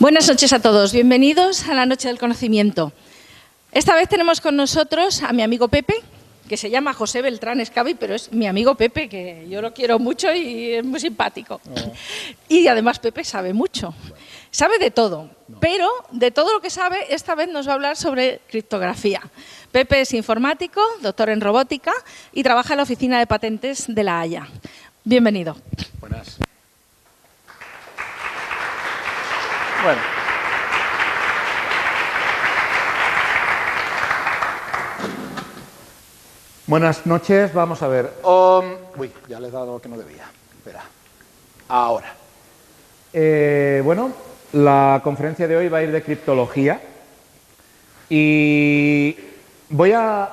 Buenas noches a todos, bienvenidos a la Noche del Conocimiento. Esta vez tenemos con nosotros a mi amigo Pepe, que se llama José Beltrán Escabi, pero es mi amigo Pepe, que yo lo quiero mucho y es muy simpático. Y además Pepe sabe mucho, sabe de todo, pero de todo lo que sabe, esta vez nos va a hablar sobre criptografía. Pepe es informático, doctor en robótica y trabaja en la Oficina de Patentes de La Haya. Bienvenido. Buenas. Bueno. Buenas noches, vamos a ver. Uy, ya le he dado lo que no debía. Espera. Ahora. Bueno, la conferencia de hoy va a ir de criptología. Y voy a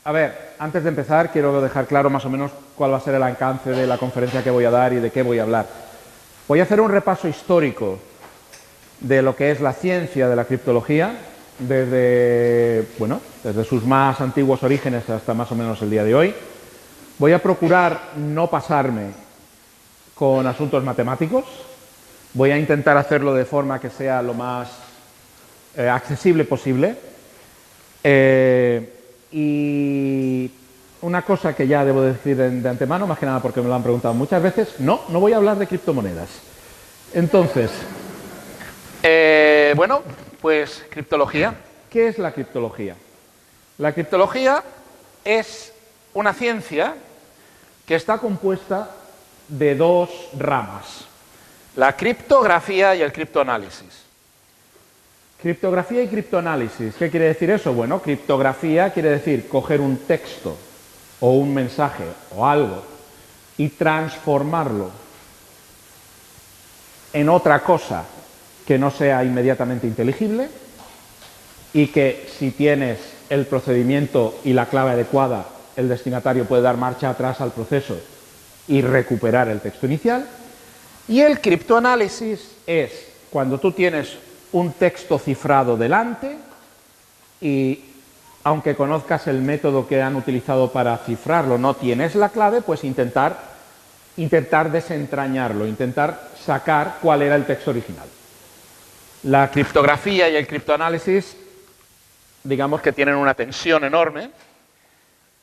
ver, antes de empezar, quiero dejar claro más o menos cuál va a ser el alcance de la conferencia que voy a dar y de qué voy a hablar. Voy a hacer un repaso histórico de lo que es la ciencia de la criptología, desde sus más antiguos orígenes hasta más o menos el día de hoy. Voy a procurar no pasarme con asuntos matemáticos. Voy a intentar hacerlo de forma que sea lo más accesible posible. Y una cosa que ya debo decir de antemano, más que nada porque me lo han preguntado muchas veces, no voy a hablar de criptomonedas. Entonces, pues criptología. ¿Qué es la criptología? La criptología es una ciencia que está compuesta de dos ramas: la criptografía y el criptoanálisis. Criptografía y criptoanálisis. ¿Qué quiere decir eso? Bueno, criptografía quiere decir coger un texto o un mensaje o algo y transformarlo en otra cosa que no sea inmediatamente inteligible, y que si tienes el procedimiento y la clave adecuada, el destinatario puede dar marcha atrás al proceso y recuperar el texto inicial. Y el criptoanálisis es cuando tú tienes un texto cifrado delante y, aunque conozcas el método que han utilizado para cifrarlo, no tienes la clave, pues intentar desentrañarlo, intentar sacar cuál era el texto original. La criptografía y el criptoanálisis, digamos que tienen una tensión enorme.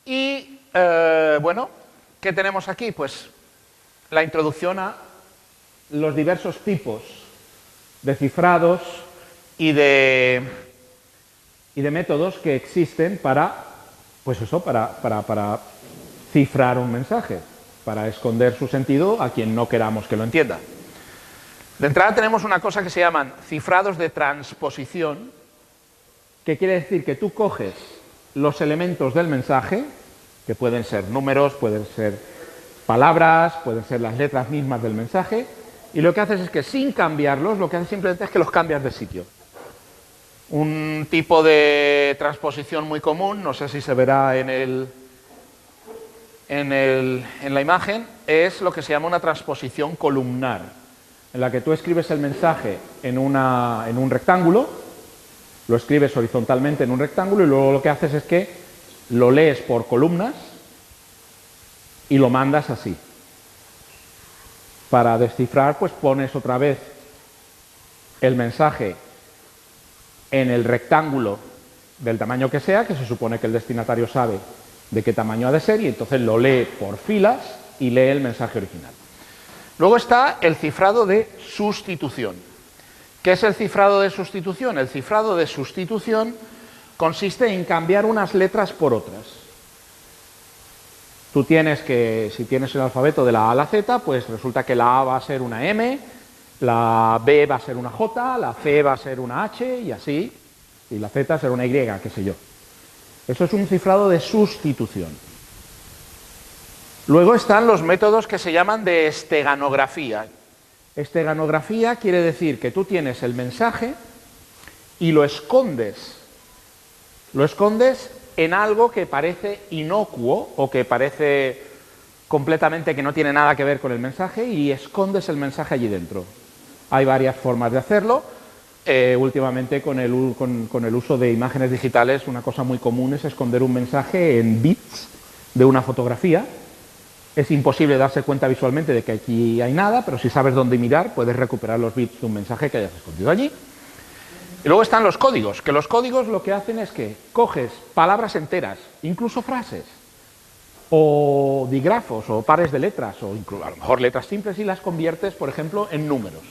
Y, ¿qué tenemos aquí? Pues la introducción a los diversos tipos de cifrados y de métodos que existen para cifrar un mensaje, para esconder su sentido a quien no queramos que lo entienda. De entrada tenemos una cosa que se llaman cifrados de transposición, que quiere decir que tú coges los elementos del mensaje, que pueden ser números, pueden ser palabras, pueden ser las letras mismas del mensaje, y lo que haces es que sin cambiarlos, lo que haces simplemente es que los cambias de sitio. Un tipo de transposición muy común, no sé si se verá en la imagen, es lo que se llama una transposición columnar, en la que tú escribes el mensaje en un rectángulo, lo escribes horizontalmente en un rectángulo y luego lo que haces es que lo lees por columnas y lo mandas así. Para descifrar, pues pones otra vez el mensaje en el rectángulo del tamaño que sea, que se supone que el destinatario sabe de qué tamaño ha de ser, y entonces lo lee por filas y lee el mensaje original. Luego está el cifrado de sustitución. ¿Qué es el cifrado de sustitución? El cifrado de sustitución consiste en cambiar unas letras por otras. Tú tienes que, si tienes el alfabeto de la A a la Z, pues resulta que la A va a ser una M, la B va a ser una J, la C va a ser una H y así, y la Z será una Y, qué sé yo. Eso es un cifrado de sustitución. Luego están los métodos que se llaman de esteganografía. Esteganografía quiere decir que tú tienes el mensaje y lo escondes. Lo escondes en algo que parece inocuo o que parece completamente que no tiene nada que ver con el mensaje, y escondes el mensaje allí dentro. Hay varias formas de hacerlo. Últimamente con el uso de imágenes digitales, una cosa muy común es esconder un mensaje en bits de una fotografía, Es imposible darse cuenta visualmente de que aquí hay nada, pero si sabes dónde mirar, puedes recuperar los bits de un mensaje que hayas escondido allí. Y luego están los códigos, que los códigos lo que hacen es que coges palabras enteras, incluso frases, o dígrafos, o pares de letras, o incluso, a lo mejor letras simples, y las conviertes, por ejemplo, en números.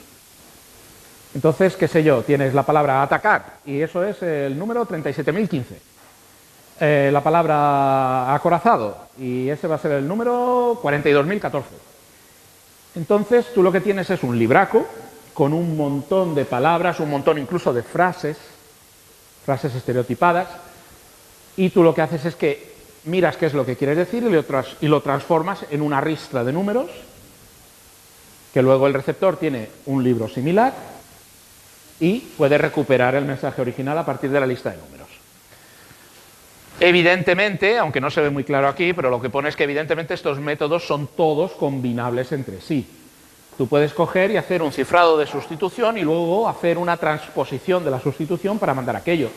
Entonces, qué sé yo, tienes la palabra atacar, y eso es el número 37.015. La palabra acorazado, y ese va a ser el número 42.014. Entonces, tú lo que tienes es un libraco con un montón de palabras, un montón incluso de frases estereotipadas, y tú lo que haces es que miras qué es lo que quieres decir y lo transformas en una ristra de números, que luego el receptor tiene un libro similar y puede recuperar el mensaje original a partir de la lista de números. Evidentemente, aunque no se ve muy claro aquí, pero lo que pone es que evidentemente estos métodos son todos combinables entre sí. Tú puedes coger y hacer un cifrado de sustitución y luego hacer una transposición de la sustitución para mandar aquello.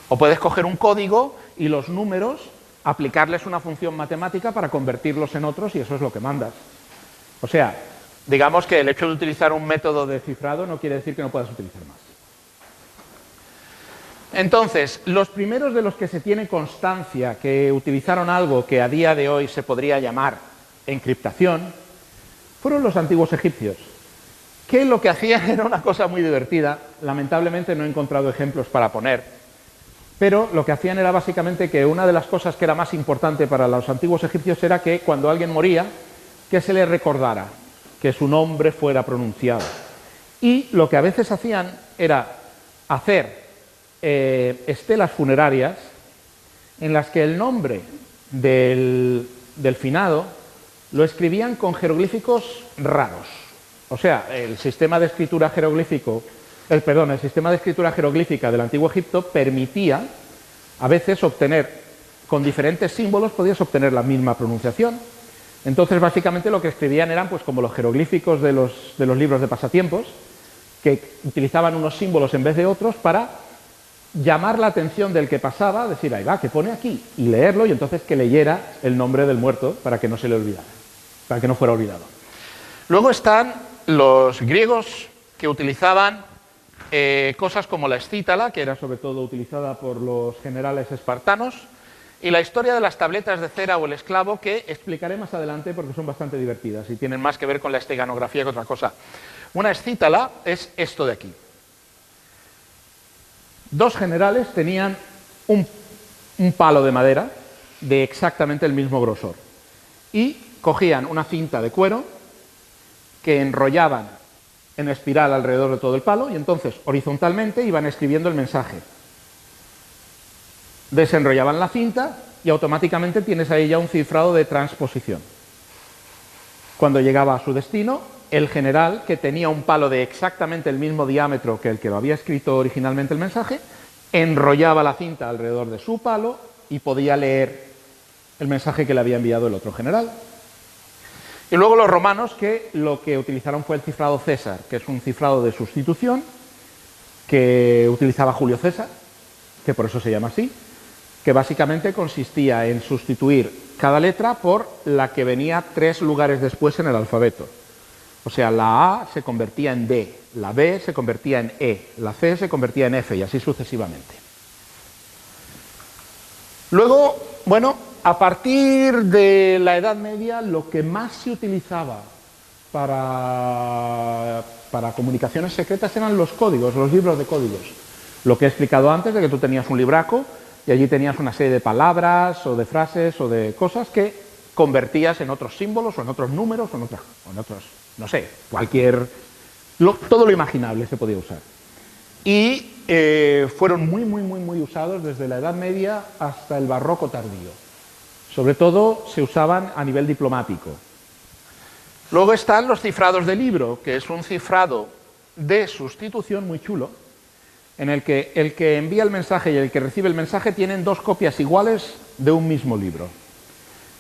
O puedes coger un código y los números, aplicarles una función matemática para convertirlos en otros y eso es lo que mandas. O sea, digamos que el hecho de utilizar un método de cifrado no quiere decir que no puedas utilizar más. Entonces, los primeros de los que se tiene constancia que utilizaron algo que a día de hoy se podría llamar encriptación fueron los antiguos egipcios, que lo que hacían era una cosa muy divertida. Lamentablemente no he encontrado ejemplos para poner, pero lo que hacían era básicamente que una de las cosas que era más importante para los antiguos egipcios era que cuando alguien moría, que se le recordara, que su nombre fuera pronunciado. Y lo que a veces hacían era hacer estelas funerarias en las que el nombre del finado lo escribían con jeroglíficos raros. O sea, el sistema de escritura jeroglífica del Antiguo Egipto permitía a veces obtener, con diferentes símbolos podías obtener la misma pronunciación. Entonces, básicamente lo que escribían eran pues como los jeroglíficos de los libros de pasatiempos, que utilizaban unos símbolos en vez de otros para llamar la atención del que pasaba, decir, ahí va, ¿qué pone aquí? Y leerlo, y entonces que leyera el nombre del muerto para que no se le olvidara, para que no fuera olvidado. Luego están los griegos, que utilizaban cosas como la escítala, que era sobre todo utilizada por los generales espartanos, y la historia de las tabletas de cera o el esclavo, que explicaré más adelante porque son bastante divertidas y tienen más que ver con la esteganografía que otra cosa. Una escítala es esto de aquí. Dos generales tenían un palo de madera de exactamente el mismo grosor y cogían una cinta de cuero que enrollaban en espiral alrededor de todo el palo y entonces horizontalmente iban escribiendo el mensaje. Desenrollaban la cinta y automáticamente tienes ahí ya un cifrado de transposición. Cuando llegaba a su destino, el general, que tenía un palo de exactamente el mismo diámetro que el que lo había escrito originalmente el mensaje, enrollaba la cinta alrededor de su palo y podía leer el mensaje que le había enviado el otro general. Y luego los romanos, que lo que utilizaron fue el cifrado César, que es un cifrado de sustitución que utilizaba Julio César, que por eso se llama así, que básicamente consistía en sustituir cada letra por la que venía 3 lugares después en el alfabeto. O sea, la A se convertía en D, la B se convertía en E, la C se convertía en F y así sucesivamente. Luego, bueno, a partir de la Edad Media, lo que más se utilizaba para comunicaciones secretas eran los códigos, los libros de códigos. Lo que he explicado antes, de que tú tenías un libraco y allí tenías una serie de palabras o de frases o de cosas que convertías en otros símbolos o en otros números o en otros, no sé, todo lo imaginable se podía usar. Y fueron muy usados desde la Edad Media hasta el Barroco tardío. Sobre todo se usaban a nivel diplomático. Luego están los cifrados de libro, que es un cifrado de sustitución muy chulo, en el que envía el mensaje y el que recibe el mensaje tienen 2 copias iguales de un mismo libro.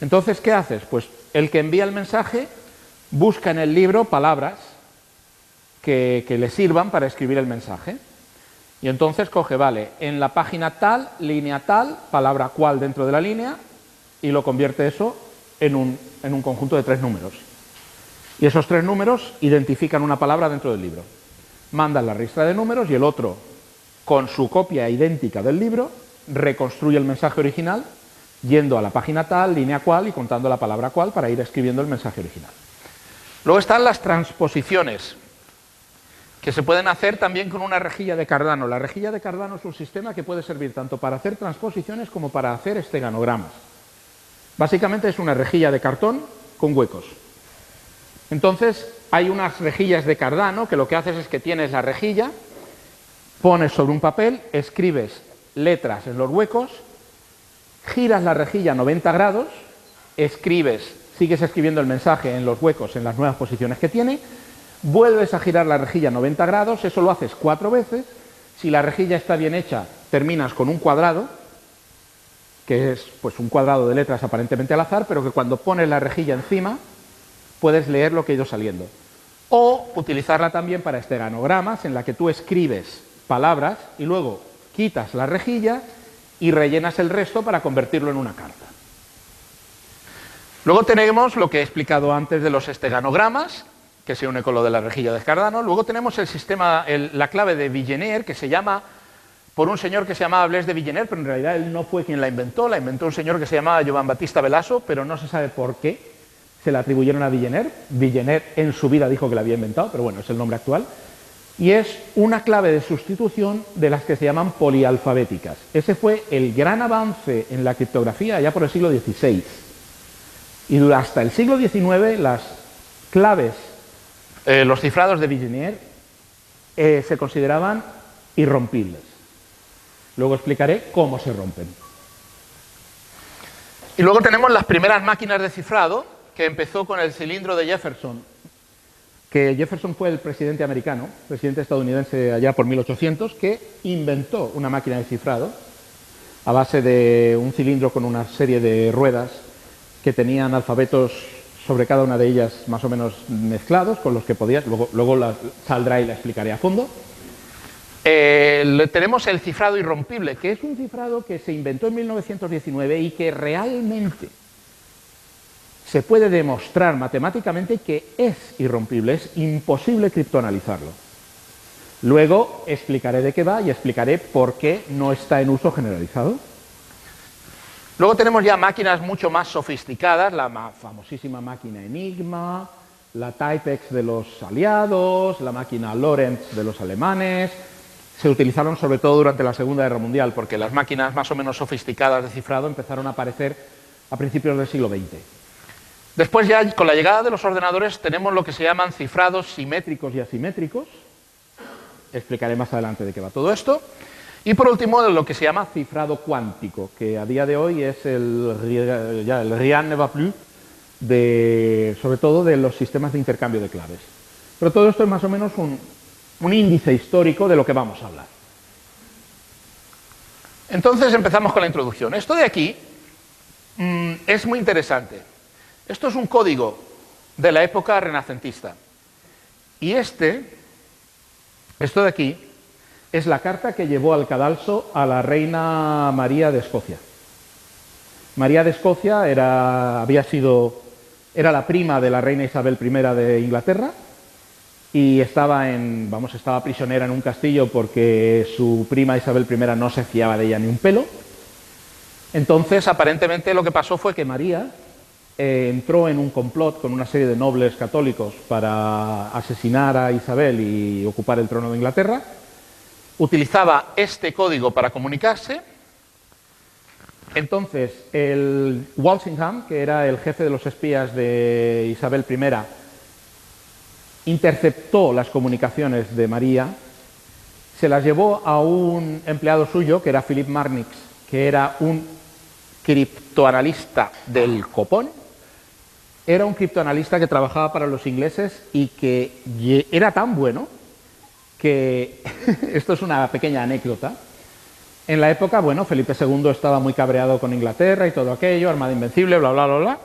Entonces, ¿qué haces? Pues el que envía el mensaje busca en el libro palabras que le sirvan para escribir el mensaje. Y entonces coge, vale, en la página tal, línea tal, palabra cual dentro de la línea, y lo convierte eso en un conjunto de 3 números. Y esos 3 números identifican una palabra dentro del libro. Mandan la ristra de números y el otro, con su copia idéntica del libro, reconstruye el mensaje original yendo a la página tal, línea cual y contando la palabra cual para ir escribiendo el mensaje original. Luego están las transposiciones, que se pueden hacer también con una rejilla de Cardano. La rejilla de Cardano es un sistema que puede servir tanto para hacer transposiciones como para hacer esteganogramas. Básicamente es una rejilla de cartón con huecos. Entonces, hay unas rejillas de Cardano que lo que haces es que tienes la rejilla, pones sobre un papel, escribes letras en los huecos, giras la rejilla 90 grados, sigues escribiendo el mensaje en los huecos en las nuevas posiciones que tiene, vuelves a girar la rejilla 90 grados, eso lo haces 4 veces, si la rejilla está bien hecha, terminas con un cuadrado, que es pues un cuadrado de letras aparentemente al azar, pero que cuando pones la rejilla encima, puedes leer lo que ha ido saliendo. O utilizarla también para esteganogramas, en la que tú escribes palabras y luego quitas la rejilla y rellenas el resto para convertirlo en una carta. Luego tenemos lo que he explicado antes de los esteganogramas, que se une con lo de la rejilla de Cardano. Luego tenemos el sistema, la clave de Villeneuve, que se llama por un señor que se llamaba Blaise de Villeneuve, pero en realidad él no fue quien la inventó un señor que se llamaba Joan Battista Velasco, pero no se sabe por qué se la atribuyeron a Villeneuve. Villeneuve en su vida dijo que la había inventado, pero bueno, es el nombre actual. Y es una clave de sustitución de las que se llaman polialfabéticas. Ese fue el gran avance en la criptografía allá por el siglo XVI. Y hasta el siglo XIX las claves, los cifrados de Villeneuve se consideraban irrompibles. Luego explicaré cómo se rompen. Y luego tenemos las primeras máquinas de cifrado, que empezó con el cilindro de Jefferson, que Jefferson fue el presidente americano, presidente estadounidense allá por 1800, que inventó una máquina de cifrado a base de un cilindro con una serie de ruedas que tenían alfabetos sobre cada una de ellas más o menos mezclados, con los que podías, luego saldrá y la explicaré a fondo. Tenemos el cifrado irrompible, que es un cifrado que se inventó en 1919 y que realmente se puede demostrar matemáticamente que es irrompible, es imposible criptoanalizarlo. Luego explicaré de qué va y explicaré por qué no está en uso generalizado. Luego tenemos ya máquinas mucho más sofisticadas, la famosísima máquina Enigma, la Typex de los aliados, la máquina Lorentz de los alemanes. Se utilizaron sobre todo durante la Segunda Guerra Mundial, porque las máquinas más o menos sofisticadas de cifrado empezaron a aparecer a principios del siglo XX. Después ya, con la llegada de los ordenadores, tenemos lo que se llaman cifrados simétricos y asimétricos. Explicaré más adelante de qué va todo esto. Y por último, lo que se llama cifrado cuántico, que a día de hoy es el rien ne va plus, sobre todo de los sistemas de intercambio de claves. Pero todo esto es más o menos un índice histórico de lo que vamos a hablar. Entonces empezamos con la introducción. Esto de aquí es muy interesante. Esto es un código de la época renacentista. Y esto de aquí es la carta que llevó al cadalso a la reina María de Escocia. María de Escocia era la prima de la reina Isabel I de Inglaterra y estaba prisionera en un castillo porque su prima Isabel I no se fiaba de ella ni un pelo. Entonces, aparentemente lo que pasó fue que María entró en un complot con una serie de nobles católicos para asesinar a Isabel y ocupar el trono de Inglaterra. Utilizaba este código para comunicarse. Entonces, el Walsingham, que era el jefe de los espías de Isabel I, interceptó las comunicaciones de María, se las llevó a un empleado suyo, que era Philip Marnix, que era un criptoanalista del copón. Era un criptoanalista que trabajaba para los ingleses y que era tan bueno que, esto es una pequeña anécdota, en la época, Felipe II estaba muy cabreado con Inglaterra y todo aquello, Armada Invencible, bla, bla, bla, bla,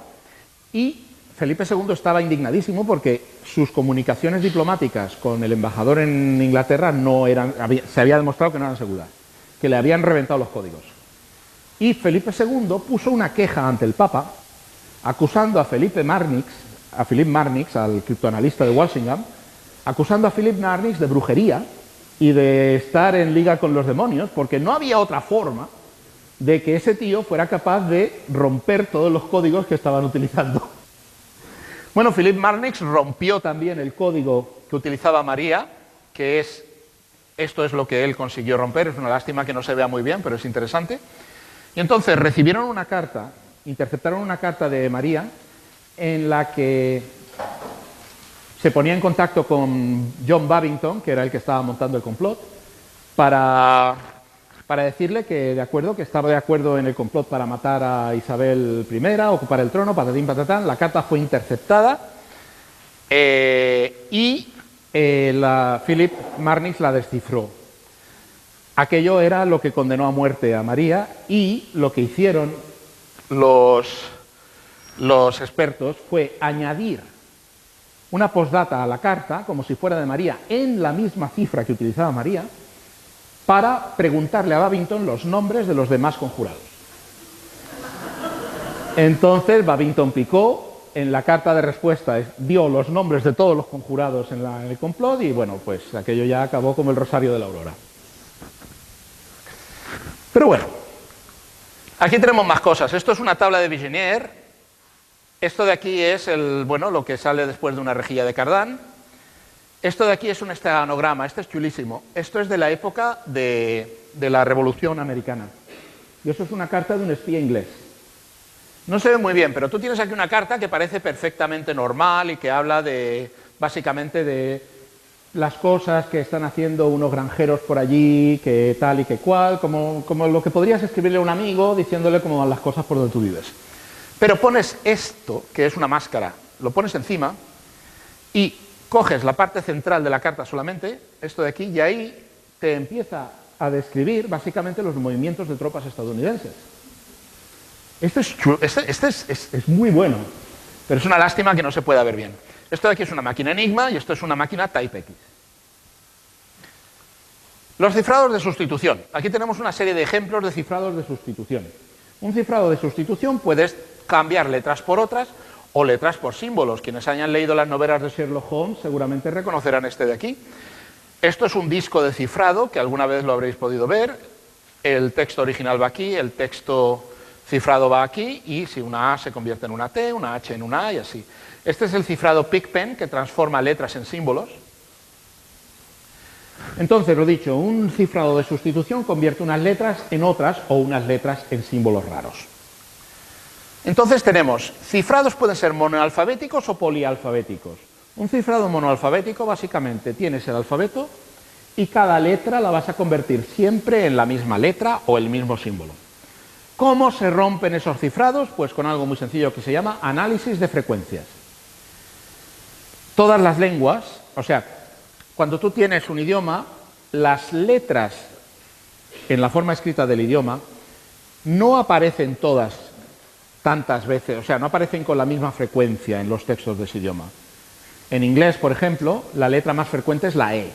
y Felipe II estaba indignadísimo porque sus comunicaciones diplomáticas con el embajador en Inglaterra se había demostrado que no eran seguras, que le habían reventado los códigos. Y Felipe II puso una queja ante el Papa acusando a Philip Marnix, al criptoanalista de Walsingham, acusando a Philip Marnix de brujería y de estar en liga con los demonios, porque no había otra forma de que ese tío fuera capaz de romper todos los códigos que estaban utilizando. Bueno, Philip Marnix rompió también el código que utilizaba María, que es, esto es lo que él consiguió romper, es una lástima que no se vea muy bien, pero es interesante. Y entonces recibieron una carta, interceptaron una carta de María, en la que se ponía en contacto con John Babington, que era el que estaba montando el complot, para decirle que estaba de acuerdo en el complot para matar a Isabel I, ocupar el trono, patatín patatán. La carta fue interceptada y Philip Marnix la descifró. Aquello era lo que condenó a muerte a María, y lo que hicieron los expertos fue añadir una postdata a la carta, como si fuera de María, en la misma cifra que utilizaba María, para preguntarle a Babington los nombres de los demás conjurados. Entonces Babington picó, en la carta de respuesta dio los nombres de todos los conjurados en el complot, y bueno, pues aquello ya acabó como el Rosario de la Aurora. Pero bueno, aquí tenemos más cosas. Esto es una tabla de Vigenère. Esto de aquí es lo que sale después de una rejilla de Cardán. Esto de aquí es un esteganograma, este es chulísimo. Esto es de la época de la Revolución Americana. Y eso es una carta de un espía inglés. No se ve muy bien, pero tú tienes aquí una carta que parece perfectamente normal y que habla básicamente de las cosas que están haciendo unos granjeros por allí, que tal y que cual, como lo que podrías escribirle a un amigo diciéndole cómo van las cosas por donde tú vives. Pero pones esto, que es una máscara, lo pones encima y coges la parte central de la carta solamente, esto de aquí, y ahí te empieza a describir básicamente los movimientos de tropas estadounidenses. Esto es muy bueno, pero es una lástima que no se pueda ver bien. Esto de aquí es una máquina Enigma y esto es una máquina Type X. Los cifrados de sustitución. Aquí tenemos una serie de ejemplos de cifrados de sustitución. Un cifrado de sustitución puedes cambiar letras por otras o letras por símbolos. Quienes hayan leído las novelas de Sherlock Holmes seguramente reconocerán este de aquí. Esto es un disco de cifrado, que alguna vez lo habréis podido ver. El texto original va aquí, el texto cifrado va aquí, y si una A se convierte en una T, una H en una A y así. Este es el cifrado PicPen, que transforma letras en símbolos. Entonces, lo dicho, un cifrado de sustitución convierte unas letras en otras o unas letras en símbolos raros. Entonces tenemos, cifrados pueden ser monoalfabéticos o polialfabéticos. Un cifrado monoalfabético, básicamente, tienes el alfabeto y cada letra la vas a convertir siempre en la misma letra o el mismo símbolo. ¿Cómo se rompen esos cifrados? Pues con algo muy sencillo que se llama análisis de frecuencias. Todas las lenguas, o sea, cuando tú tienes un idioma, las letras en la forma escrita del idioma no aparecen todas tantas veces, o sea, no aparecen con la misma frecuencia en los textos de ese idioma. En inglés, por ejemplo, la letra más frecuente es la E.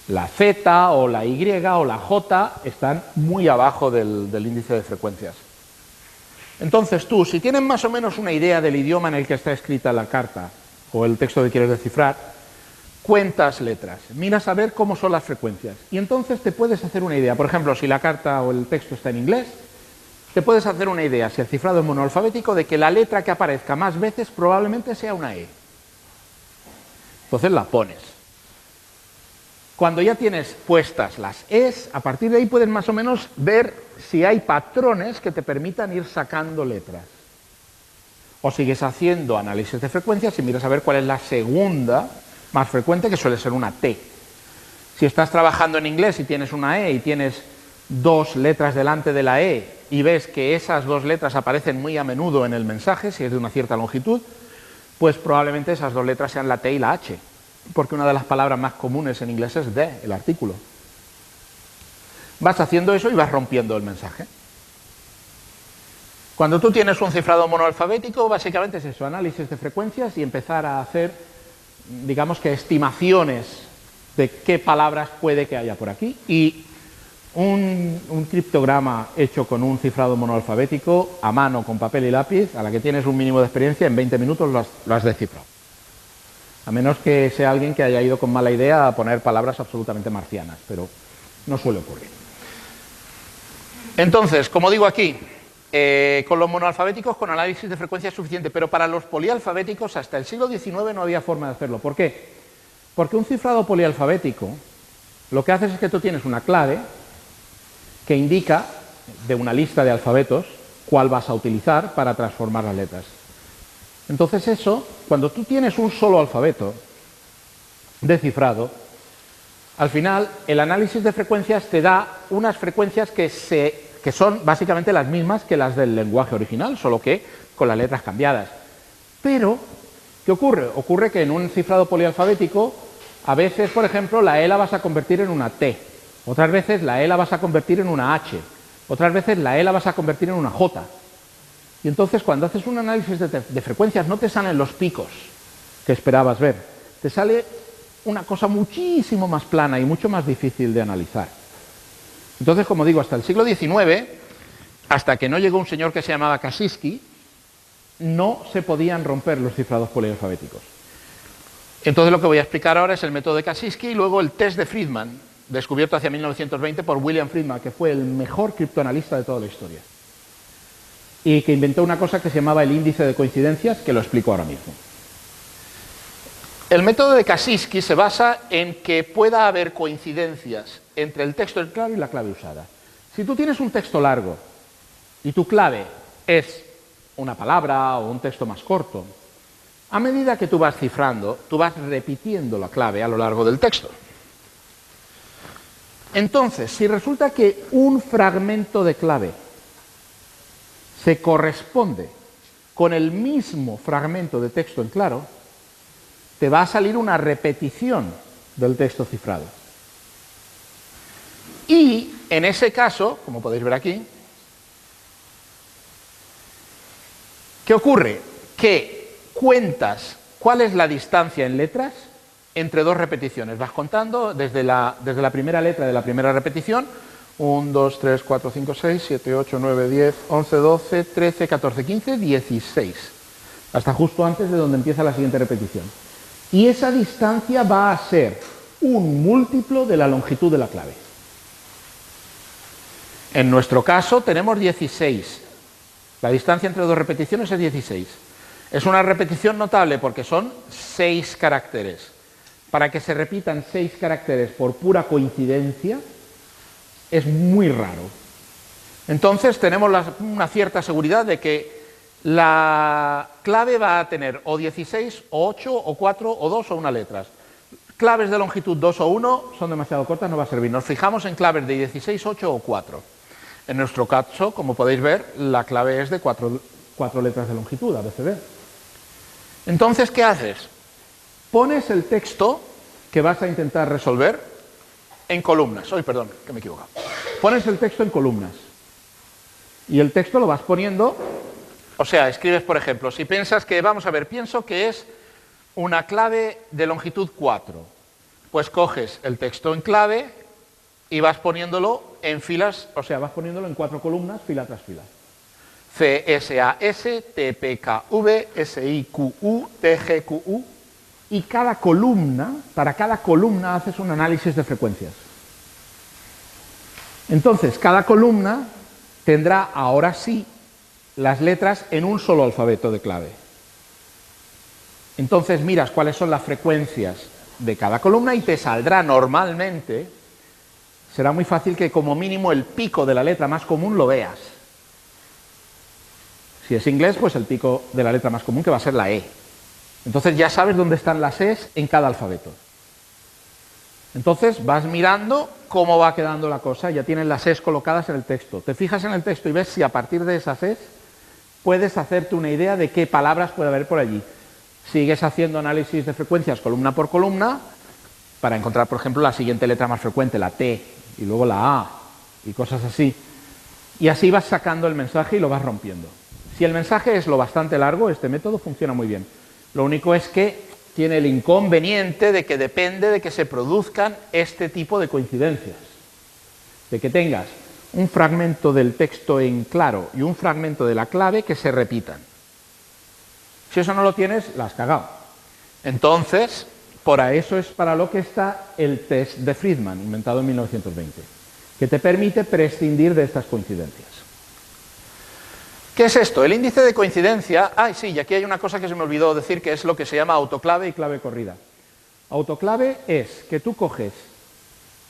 La Z o la Y o la J están muy abajo del índice de frecuencias. Entonces tú, si tienes más o menos una idea del idioma en el que está escrita la carta o el texto que quieres descifrar, cuentas letras, miras a ver cómo son las frecuencias y entonces te puedes hacer una idea. Por ejemplo, si la carta o el texto está en inglés, te puedes hacer una idea, si el cifrado es monoalfabético, de que la letra que aparezca más veces probablemente sea una E. Entonces la pones. Cuando ya tienes puestas las E's, a partir de ahí puedes más o menos ver si hay patrones que te permitan ir sacando letras. O sigues haciendo análisis de frecuencias y miras a ver cuál es la segunda más frecuente, que suele ser una T. Si estás trabajando en inglés y tienes una E y tienes dos letras delante de la E y ves que esas dos letras aparecen muy a menudo en el mensaje, si es de una cierta longitud, pues probablemente esas dos letras sean la T y la H, porque una de las palabras más comunes en inglés es the, el artículo. Vas haciendo eso y vas rompiendo el mensaje. Cuando tú tienes un cifrado monoalfabético, básicamente es eso, análisis de frecuencias y empezar a hacer, digamos que estimaciones de qué palabras puede que haya por aquí. Y un criptograma hecho con un cifrado monoalfabético, a mano, con papel y lápiz, a la que tienes un mínimo de experiencia, en 20 minutos lo has descifrado. A menos que sea alguien que haya ido con mala idea a poner palabras absolutamente marcianas, pero no suele ocurrir. Entonces, como digo aquí, con los monoalfabéticos con análisis de frecuencia es suficiente, pero para los polialfabéticos hasta el siglo XIX no había forma de hacerlo. ¿Por qué? Porque un cifrado polialfabético lo que hace es que tú tienes una clave que indica de una lista de alfabetos cuál vas a utilizar para transformar las letras. Entonces eso, cuando tú tienes un solo alfabeto descifrado, al final el análisis de frecuencias te da unas frecuencias que son básicamente las mismas que las del lenguaje original, solo que con las letras cambiadas. Pero, ¿qué ocurre? Ocurre que en un cifrado polialfabético, a veces, por ejemplo, la E la vas a convertir en una T, otras veces la E la vas a convertir en una H, otras veces la E la vas a convertir en una J. Y entonces, cuando haces un análisis de frecuencias, no te salen los picos que esperabas ver, te sale una cosa muchísimo más plana y mucho más difícil de analizar. Entonces, como digo, hasta el siglo XIX, hasta que no llegó un señor que se llamaba Kaczynski, no se podían romper los cifrados polialfabéticos. Entonces lo que voy a explicar ahora es el método de Kaczynski y luego el test de Friedman, descubierto hacia 1920 por William Friedman, que fue el mejor criptoanalista de toda la historia. Y que inventó una cosa que se llamaba el índice de coincidencias, que lo explico ahora mismo. El método de Kaczynski se basa en que pueda haber coincidencias entre el texto en clave y la clave usada. Si tú tienes un texto largo y tu clave es una palabra o un texto más corto, a medida que tú vas cifrando, tú vas repitiendo la clave a lo largo del texto. Entonces, si resulta que un fragmento de clave se corresponde con el mismo fragmento de texto en claro, te va a salir una repetición del texto cifrado. Y en ese caso, como podéis ver aquí, ¿qué ocurre? Que cuentas cuál es la distancia en letras entre dos repeticiones. Vas contando desde la primera letra de la primera repetición, 1, 2, 3, 4, 5, 6, 7, 8, 9, 10, 11, 12, 13, 14, 15, 16. Hasta justo antes de donde empieza la siguiente repetición. Y esa distancia va a ser un múltiplo de la longitud de la clave. En nuestro caso tenemos 16. La distancia entre dos repeticiones es 16. Es una repetición notable porque son 6 caracteres. Para que se repitan 6 caracteres por pura coincidencia es muy raro. Entonces tenemos una cierta seguridad de que la clave va a tener o 16, o 8, o 4, o 2 o 1 letras. Claves de longitud 2 o 1 son demasiado cortas, no va a servir. Nos fijamos en claves de 16, 8 o 4. En nuestro caso, como podéis ver, la clave es de 4 letras de longitud, ABCD. Entonces, ¿qué haces? Pones el texto que vas a intentar resolver en columnas. Perdón, que me he equivocado. Pones el texto en columnas. Y el texto lo vas poniendo, o sea, escribes, por ejemplo, si piensas que, pienso que es una clave de longitud 4. Pues coges el texto en clave y vas poniéndolo en filas, o sea, vas poniéndolo en 4 columnas, fila tras fila. C, S, A, S, T, P, K, V, S, I, Q, U, T, G, Q, U. Y cada columna, para cada columna haces un análisis de frecuencias. Entonces, cada columna tendrá, ahora sí, las letras en un solo alfabeto de clave. Entonces miras cuáles son las frecuencias de cada columna y te saldrá normalmente, será muy fácil que como mínimo el pico de la letra más común lo veas. Si es inglés, pues el pico de la letra más común, que va a ser la E. Entonces ya sabes dónde están las E's en cada alfabeto. Entonces vas mirando cómo va quedando la cosa, ya tienes las E's colocadas en el texto. Te fijas en el texto y ves si a partir de esas E's puedes hacerte una idea de qué palabras puede haber por allí. Sigues haciendo análisis de frecuencias columna por columna para encontrar, por ejemplo, la siguiente letra más frecuente, la T, y luego la A, y cosas así. Y así vas sacando el mensaje y lo vas rompiendo. Si el mensaje es lo bastante largo, este método funciona muy bien. Lo único es que tiene el inconveniente de que depende de que se produzcan este tipo de coincidencias. de que tengas un fragmento del texto en claro y un fragmento de la clave que se repitan. Si eso no lo tienes, la has cagado. Entonces, para eso es para lo que está el test de Friedman, inventado en 1920, que te permite prescindir de estas coincidencias. ¿Qué es esto? El índice de coincidencia. Sí, y aquí hay una cosa que se me olvidó decir, que es lo que se llama autoclave y clave corrida. Autoclave es que tú coges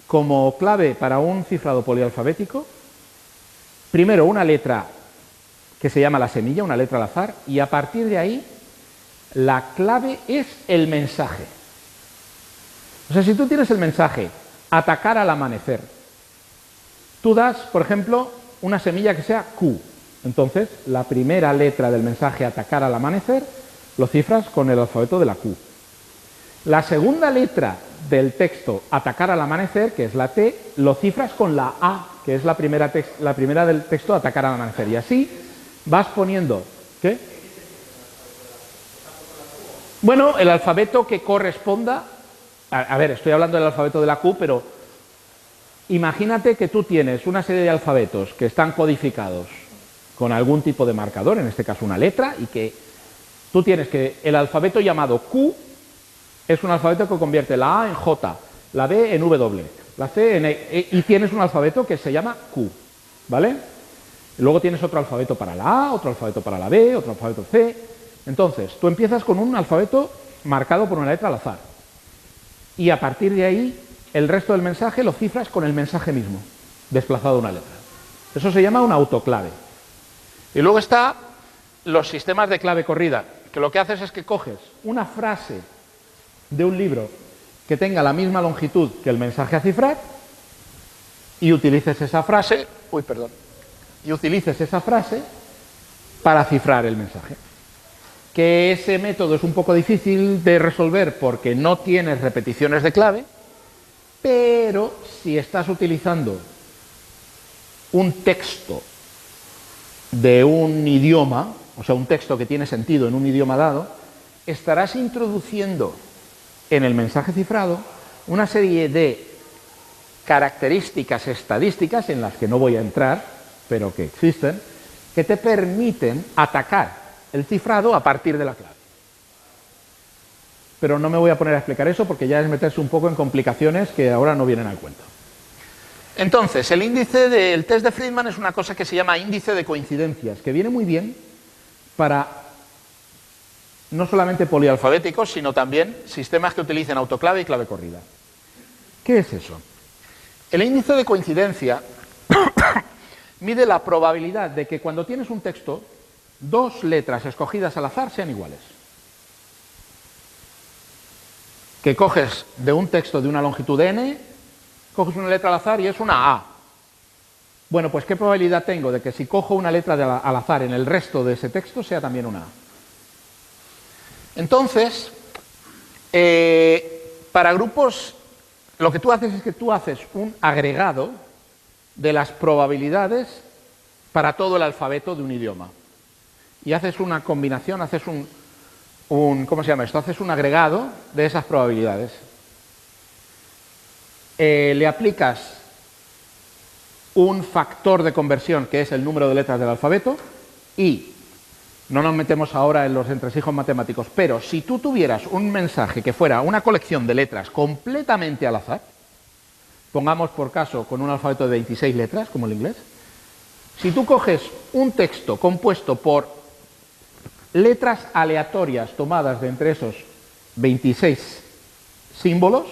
como clave para un cifrado polialfabético, primero una letra que se llama la semilla, una letra al azar, y a partir de ahí la clave es el mensaje. O sea, si tú tienes el mensaje atacar al amanecer, tú das, por ejemplo, una semilla que sea Q. Entonces, la primera letra del mensaje atacar al amanecer lo cifras con el alfabeto de la Q. La segunda letra del texto atacar al amanecer, que es la T, lo cifras con la A, que es la primera del texto atacar al amanecer. Y así vas poniendo... ¿Qué? Bueno, el alfabeto que corresponda... A ver, estoy hablando del alfabeto de la Q, pero imagínate que tú tienes una serie de alfabetos que están codificados con algún tipo de marcador, en este caso una letra, y que tú tienes que el alfabeto llamado Q es un alfabeto que convierte la A en J, la B en W, la C en E, y tienes un alfabeto que se llama Q, ¿vale? Y luego tienes otro alfabeto para la A, otro alfabeto para la B, otro alfabeto C. Entonces, tú empiezas con un alfabeto marcado por una letra al azar. Y a partir de ahí, el resto del mensaje lo cifras con el mensaje mismo, desplazado una letra. Eso se llama una autoclave. Y luego está los sistemas de clave corrida, que lo que haces es que coges una frase de un libro que tenga la misma longitud que el mensaje a cifrar y utilices esa frase, para cifrar el mensaje. Que ese método es un poco difícil de resolver porque no tienes repeticiones de clave, pero si estás utilizando un texto de un idioma, o sea, un texto que tiene sentido en un idioma dado, estarás introduciendo en el mensaje cifrado una serie de características estadísticas en las que no voy a entrar, pero que existen, que te permiten atacar el cifrado a partir de la clave. Pero no me voy a poner a explicar eso porque ya es meterse un poco en complicaciones que ahora no vienen al cuento. Entonces, el índice del test de Friedman es una cosa que se llama índice de coincidencias, que viene muy bien para no solamente polialfabéticos, sino también sistemas que utilicen autoclave y clave corrida. ¿Qué es eso? El índice de coincidencia mide la probabilidad de que cuando tienes un texto, dos letras escogidas al azar sean iguales. Que coges de un texto de una longitud n, coges una letra al azar y es una A. Bueno, pues ¿qué probabilidad tengo de que si cojo una letra al azar en el resto de ese texto sea también una A? Entonces, para grupos, lo que tú haces es que tú haces un agregado de las probabilidades para todo el alfabeto de un idioma. Y haces una combinación, haces ¿cómo se llama esto? Haces un agregado de esas probabilidades. Le aplicas un factor de conversión, que es el número de letras del alfabeto, y no nos metemos ahora en los entresijos matemáticos, pero si tú tuvieras un mensaje que fuera una colección de letras completamente al azar, pongamos por caso con un alfabeto de 26 letras, como el inglés, si tú coges un texto compuesto por letras aleatorias tomadas de entre esos 26 símbolos,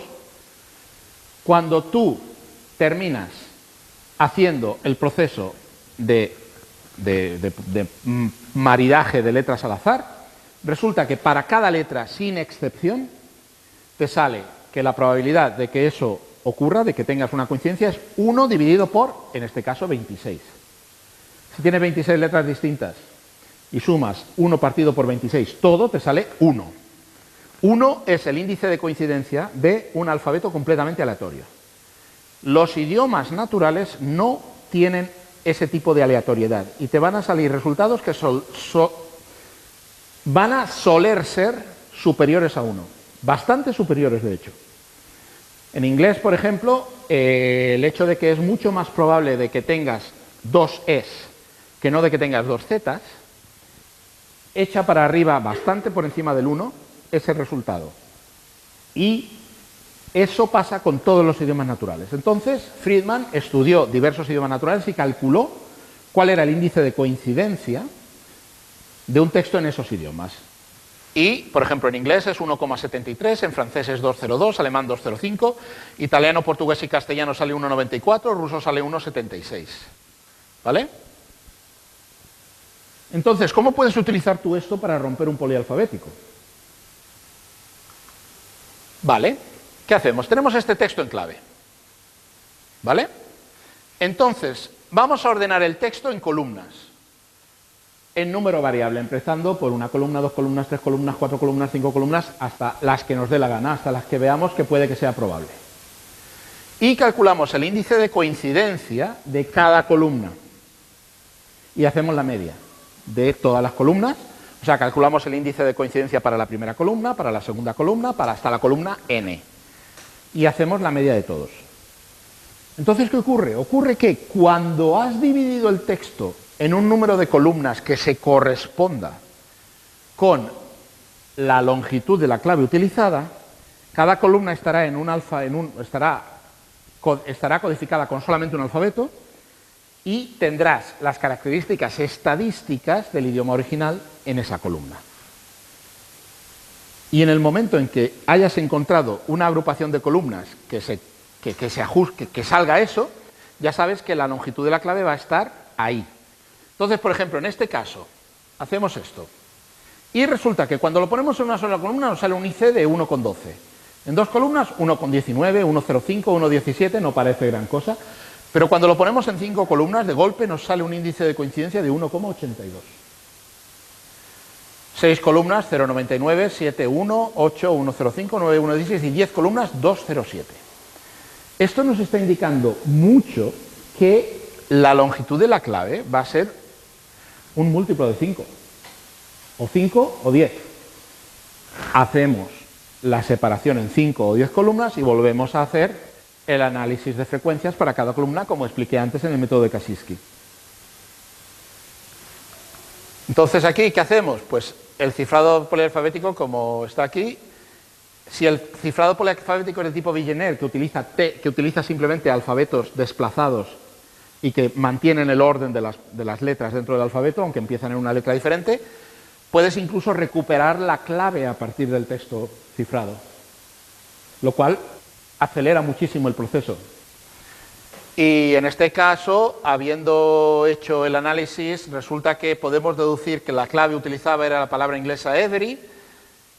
cuando tú terminas haciendo el proceso de maridaje de letras al azar, resulta que para cada letra, sin excepción, te sale que la probabilidad de que eso ocurra, de que tengas una coincidencia, es 1 dividido por, en este caso, 26. Si tienes 26 letras distintas y sumas 1 partido por 26, todo te sale 1. 1 es el índice de coincidencia de un alfabeto completamente aleatorio. Los idiomas naturales no tienen ese tipo de aleatoriedad y te van a salir resultados que van a soler ser superiores a 1, bastante superiores de hecho. En inglés, por ejemplo, el hecho de que es mucho más probable de que tengas dos es que no de que tengas dos zetas, echa para arriba bastante por encima del 1 ese resultado. Y eso pasa con todos los idiomas naturales. Entonces, Friedman estudió diversos idiomas naturales y calculó cuál era el índice de coincidencia de un texto en esos idiomas. Y, por ejemplo, en inglés es 1,73, en francés es 2,02, alemán 2,05, italiano, portugués y castellano sale 1,94, ruso sale 1,76. ¿Vale? Entonces, ¿cómo puedes utilizar tú esto para romper un polialfabético? Vale, ¿qué hacemos? Tenemos este texto en clave. ¿Vale? Entonces, vamos a ordenar el texto en columnas. En número variable, empezando por una columna, 2 columnas, 3 columnas, 4 columnas, 5 columnas, hasta las que nos dé la gana, hasta las que veamos que puede que sea probable. Y calculamos el índice de coincidencia de cada columna. Y hacemos la media de todas las columnas. O sea, calculamos el índice de coincidencia para la primera columna, para la segunda columna, para hasta la columna n. Y hacemos la media de todos. Entonces, ¿qué ocurre? Ocurre que cuando has dividido el texto en un número de columnas que se corresponda con la longitud de la clave utilizada, cada columna estará estará codificada con solamente un alfabeto y tendrás las características estadísticas del idioma original en esa columna. Y en el momento en que hayas encontrado una agrupación de columnas que se ajuste, que salga eso, ya sabes que la longitud de la clave va a estar ahí. Entonces, por ejemplo, en este caso, hacemos esto. Y resulta que cuando lo ponemos en una sola columna nos sale un IC de 1,12. En dos columnas, 1,19, 1,05, 1,17, no parece gran cosa. Pero cuando lo ponemos en 5 columnas, de golpe nos sale un índice de coincidencia de 1,82. 6 columnas, 0,99, 7, 1, 8, 1,05, 9, 1,16 y 10 columnas, 2,07. Esto nos está indicando mucho que la longitud de la clave va a ser un múltiplo de 5, o 5 o 10. Hacemos la separación en 5 o 10 columnas y volvemos a hacer el análisis de frecuencias para cada columna, como expliqué antes en el método de Kasiski. Entonces, aquí, ¿qué hacemos? Pues el cifrado polialfabético, como está aquí, si el cifrado polialfabético es de tipo Villeneuve, que utiliza simplemente alfabetos desplazados y que mantienen el orden de las letras dentro del alfabeto, aunque empiezan en una letra diferente, puedes incluso recuperar la clave a partir del texto cifrado, lo cual acelera muchísimo el proceso. Y en este caso, habiendo hecho el análisis, resulta que podemos deducir que la clave utilizada era la palabra inglesa every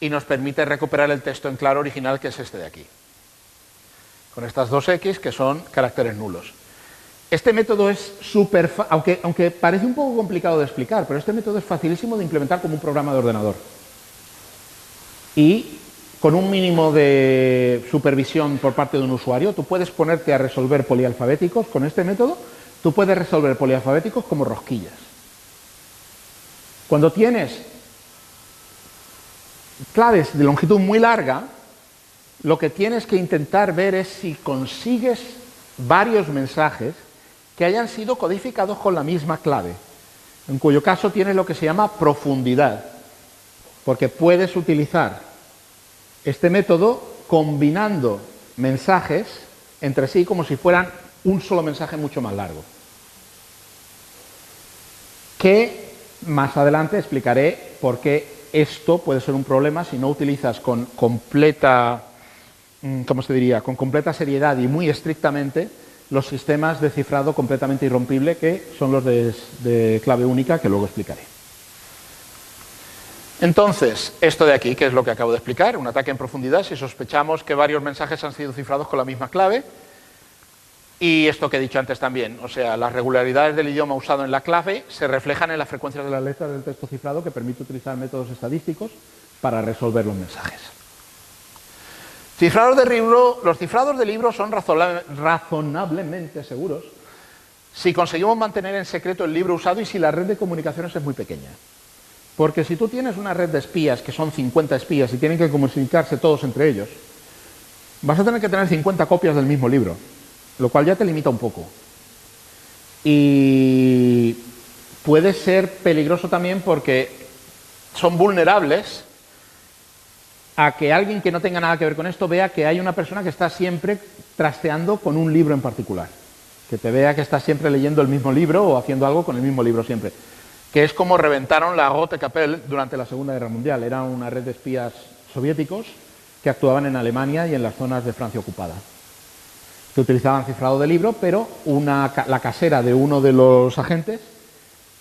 y nos permite recuperar el texto en claro original, que es este de aquí, con estas dos X que son caracteres nulos. Este método es súper fácil, aunque parece un poco complicado de explicar, pero este método es facilísimo de implementar como un programa de ordenador. Y con un mínimo de supervisión por parte de un usuario, tú puedes ponerte a resolver polialfabéticos. Con este método, tú puedes resolver polialfabéticos como rosquillas. Cuando tienes claves de longitud muy larga, lo que tienes que intentar ver es si consigues varios mensajes que hayan sido codificados con la misma clave, en cuyo caso tienes lo que se llama profundidad, porque puedes utilizar este método combinando mensajes entre sí como si fueran un solo mensaje mucho más largo, que más adelante explicaré por qué esto puede ser un problema si no utilizas con completa, ¿cómo se diría?, con completa seriedad y muy estrictamente los sistemas de cifrado completamente irrompible, que son los de clave única, que luego explicaré. Entonces, esto de aquí, que es lo que acabo de explicar, un ataque en profundidad si sospechamos que varios mensajes han sido cifrados con la misma clave, y esto que he dicho antes también, o sea, las regularidades del idioma usado en la clave se reflejan en las frecuencias de las letras del texto cifrado, que permite utilizar métodos estadísticos para resolver los mensajes. Cifrados de libro. Los cifrados de libros son razonablemente seguros si conseguimos mantener en secreto el libro usado y si la red de comunicaciones es muy pequeña. Porque si tú tienes una red de espías, que son 50 espías, y tienen que comunicarse todos entre ellos, vas a tener que tener 50 copias del mismo libro. lo cual ya te limita un poco. Y puede ser peligroso también porque son vulnerables a que alguien que no tenga nada que ver con esto vea que hay una persona que está siempre trasteando con un libro en particular. Que te vea que estás siempre leyendo el mismo libro o haciendo algo con el mismo libro siempre. Que es como reventaron la Rote Kapelle durante la Segunda Guerra Mundial. Era una red de espías soviéticos que actuaban en Alemania y en las zonas de Francia ocupada. Que utilizaban cifrado de libro, pero la casera de uno de los agentes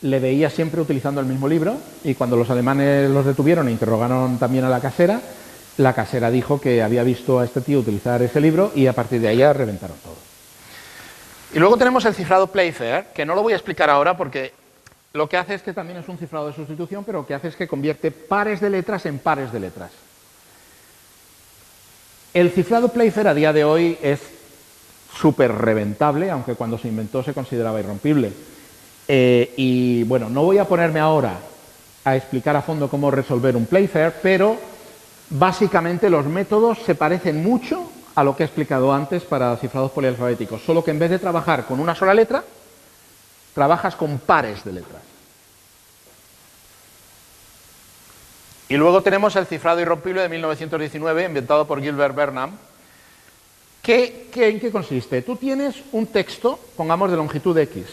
le veía siempre utilizando el mismo libro, y cuando los alemanes los detuvieron e interrogaron también a la casera dijo que había visto a este tío utilizar ese libro, y a partir de ahí ya reventaron todo. Y luego tenemos el cifrado Playfair, que no lo voy a explicar ahora porque lo que hace es que también es un cifrado de sustitución, pero lo que hace es que convierte pares de letras en pares de letras. El cifrado Playfair a día de hoy es súper reventable, aunque cuando se inventó se consideraba irrompible. Y bueno, no voy a ponerme ahora a explicar a fondo cómo resolver un Playfair, pero básicamente los métodos se parecen mucho a lo que he explicado antes para cifrados polialfabéticos, solo que en vez de trabajar con una sola letra, trabajas con pares de letras. Y luego tenemos el cifrado irrompible de 1919, inventado por Gilbert Burnham. ¿En qué consiste? Tú tienes un texto, pongamos de longitud X.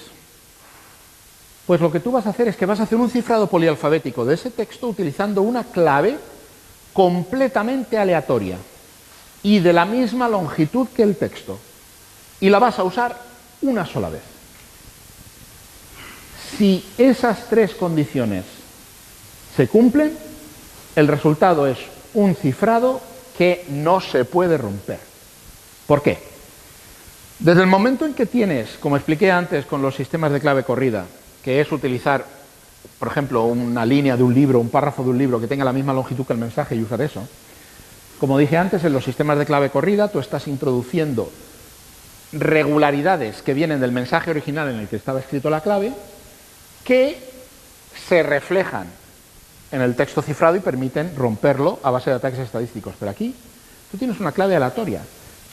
Pues lo que tú vas a hacer es que vas a hacer un cifrado polialfabético de ese texto utilizando una clave completamente aleatoria y de la misma longitud que el texto. Y la vas a usar una sola vez. Si esas tres condiciones se cumplen, el resultado es un cifrado que no se puede romper. ¿Por qué? Desde el momento en que tienes, como expliqué antes con los sistemas de clave corrida, que es utilizar, por ejemplo, una línea de un libro, un párrafo de un libro que tenga la misma longitud que el mensaje y usar eso. Como dije antes, en los sistemas de clave corrida tú estás introduciendo regularidades que vienen del mensaje original en el que estaba escrito la clave, que se reflejan en el texto cifrado y permiten romperlo a base de ataques estadísticos. Pero aquí tú tienes una clave aleatoria,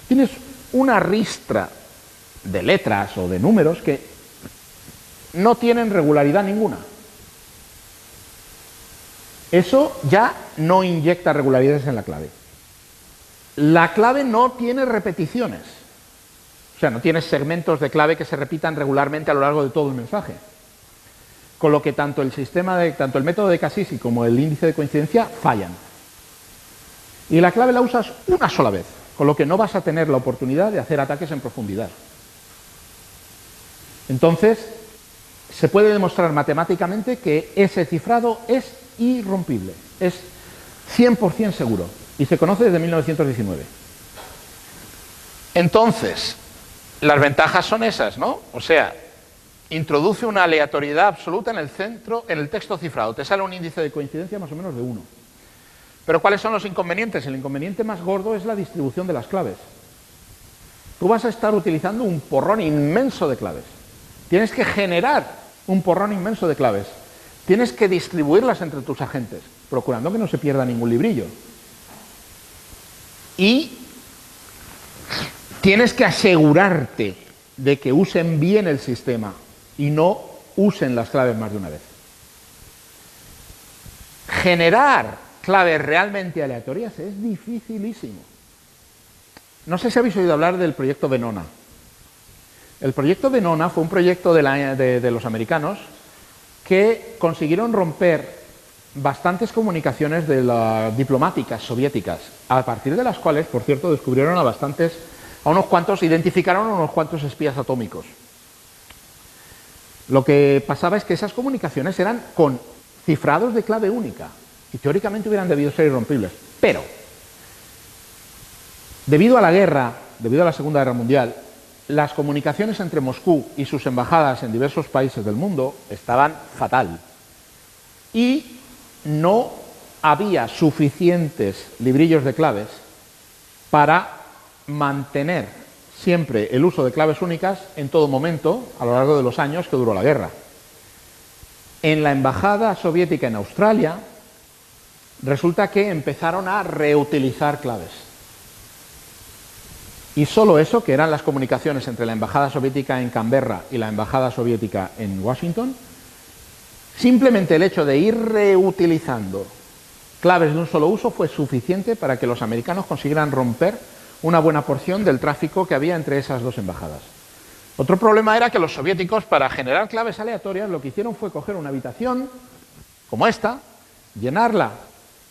tienes una ristra de letras o de números que no tienen regularidad ninguna. Eso ya no inyecta regularidades en la clave. La clave no tiene repeticiones. O sea, no tienes segmentos de clave que se repitan regularmente a lo largo de todo el mensaje. Con lo que tanto el método de Casisi como el índice de coincidencia fallan. Y la clave la usas una sola vez, con lo que no vas a tener la oportunidad de hacer ataques en profundidad. Entonces, se puede demostrar matemáticamente que ese cifrado es irrompible, es 100% seguro, y se conoce desde 1919. Entonces, las ventajas son esas, ¿no? O sea, introduce una aleatoriedad absoluta en el centro, en el texto cifrado. Te sale un índice de coincidencia más o menos de 1. Pero ¿cuáles son los inconvenientes? El inconveniente más gordo es la distribución de las claves. Tú vas a estar utilizando un porrón inmenso de claves. Tienes que generar un porrón inmenso de claves. Tienes que distribuirlas entre tus agentes, procurando que no se pierda ningún librillo. Y tienes que asegurarte de que usen bien el sistema y no usen las claves más de una vez. Generar claves realmente aleatorias es dificilísimo. No sé si habéis oído hablar del proyecto Venona. El proyecto Venona fue un proyecto de los americanos que consiguieron romper bastantes comunicaciones diplomáticas soviéticas, a partir de las cuales, por cierto, descubrieron identificaron a unos cuantos espías atómicos. Lo que pasaba es que esas comunicaciones eran con cifrados de clave única y teóricamente hubieran debido ser irrompibles. Pero, debido a la guerra, debido a la Segunda Guerra Mundial, las comunicaciones entre Moscú y sus embajadas en diversos países del mundo estaban fatal. Y no había suficientes librillos de claves para mantener siempre el uso de claves únicas en todo momento a lo largo de los años que duró la guerra. En la embajada soviética en Australia resulta que empezaron a reutilizar claves. Y solo eso, que eran las comunicaciones entre la embajada soviética en Canberra y la embajada soviética en Washington, simplemente el hecho de ir reutilizando claves de un solo uso fue suficiente para que los americanos consiguieran romper una buena porción del tráfico que había entre esas dos embajadas. Otro problema era que los soviéticos, para generar claves aleatorias, lo que hicieron fue coger una habitación como esta, llenarla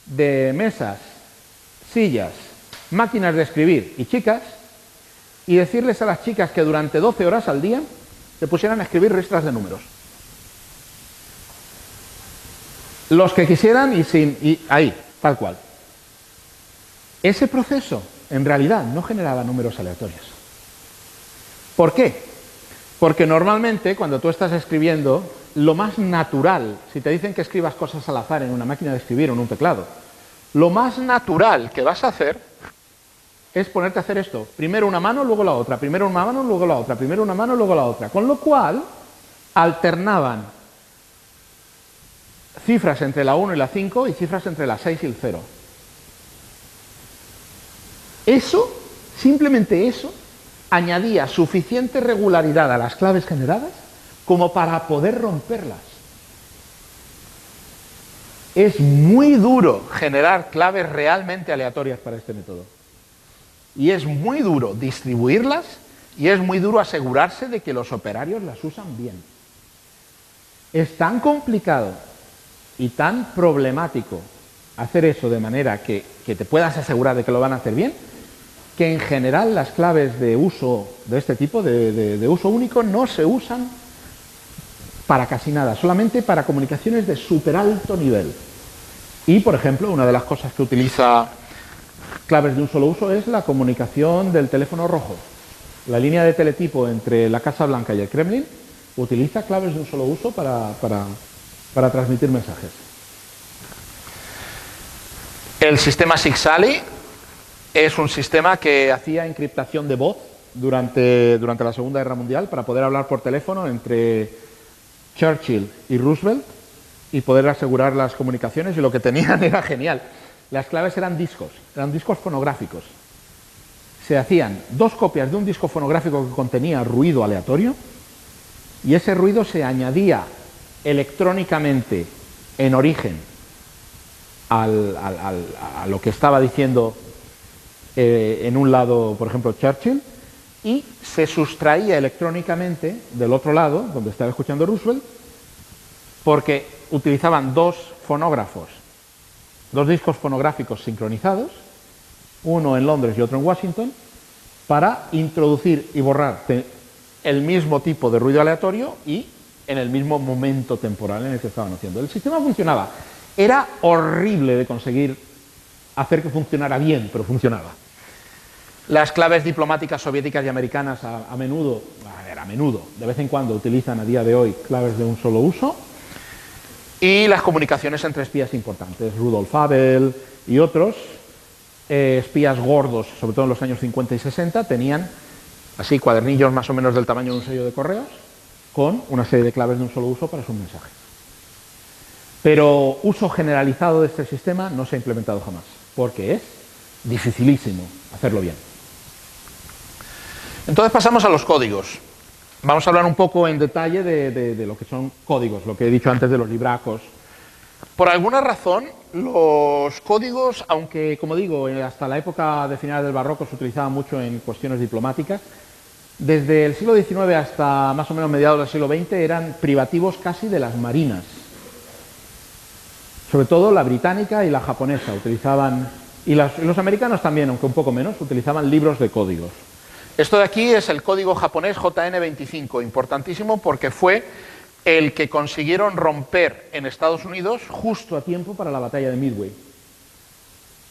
de mesas, sillas, máquinas de escribir y chicas, y decirles a las chicas que durante 12 horas al día se pusieran a escribir ristas de números. Los que quisieran y ahí, tal cual. Ese proceso, en realidad, no generaba números aleatorios. ¿Por qué? Porque normalmente, cuando tú estás escribiendo, lo más natural, si te dicen que escribas cosas al azar en una máquina de escribir o en un teclado, lo más natural que vas a hacer es ponerte a hacer esto. Primero una mano, luego la otra. Primero una mano, luego la otra. Primero una mano, luego la otra. Con lo cual, alternaban cifras entre la 1 y la 5 y cifras entre la 6 y el 0. Eso, simplemente eso, añadía suficiente regularidad a las claves generadas como para poder romperlas. Es muy duro generar claves realmente aleatorias para este método. Y es muy duro distribuirlas y es muy duro asegurarse de que los operarios las usan bien. Es tan complicado y tan problemático hacer eso de manera que te puedas asegurar de que lo van a hacer bien, que en general las claves de uso de este tipo, de uso único, no se usan para casi nada, solamente para comunicaciones de súper alto nivel. Y, por ejemplo, una de las cosas que utiliza claves de un solo uso es la comunicación del teléfono rojo. La línea de teletipo entre la Casa Blanca y el Kremlin utiliza claves de un solo uso para transmitir mensajes. El sistema Sigsaly es un sistema que hacía encriptación de voz durante la Segunda Guerra Mundial para poder hablar por teléfono entre Churchill y Roosevelt y poder asegurar las comunicaciones, y lo que tenían era genial. Las claves eran discos fonográficos. Se hacían 2 copias de un disco fonográfico que contenía ruido aleatorio y ese ruido se añadía electrónicamente en origen a lo que estaba diciendo en un lado, por ejemplo, Churchill, y se sustraía electrónicamente del otro lado, donde estaba escuchando Roosevelt, porque utilizaban 2 fonógrafos, 2 discos fonográficos sincronizados, uno en Londres y otro en Washington, para introducir y borrar el mismo tipo de ruido aleatorio y en el mismo momento temporal en el que estaban haciendo. El sistema funcionaba. Era horrible de conseguir hacer que funcionara bien, pero funcionaba. Las claves diplomáticas soviéticas y americanas a menudo, de vez en cuando utilizan a día de hoy claves de un solo uso. Y las comunicaciones entre espías importantes, Rudolf Abel y otros, espías gordos, sobre todo en los años 50 y 60, tenían así cuadernillos más o menos del tamaño de un sello de correos, con una serie de claves de un solo uso para sus mensajes. Pero uso generalizado de este sistema no se ha implementado jamás, porque es dificilísimo hacerlo bien. Entonces pasamos a los códigos. Vamos a hablar un poco en detalle de lo que son códigos, lo que he dicho antes de los libracos. Por alguna razón, los códigos, aunque, como digo, hasta la época de finales del barroco se utilizaban mucho en cuestiones diplomáticas, desde el siglo XIX hasta más o menos mediados del siglo XX eran privativos casi de las marinas. Sobre todo la británica y la japonesa utilizaban, y los americanos también, aunque un poco menos, utilizaban libros de códigos. Esto de aquí es el código japonés JN25, importantísimo porque fue el que consiguieron romper en Estados Unidos justo a tiempo para la batalla de Midway.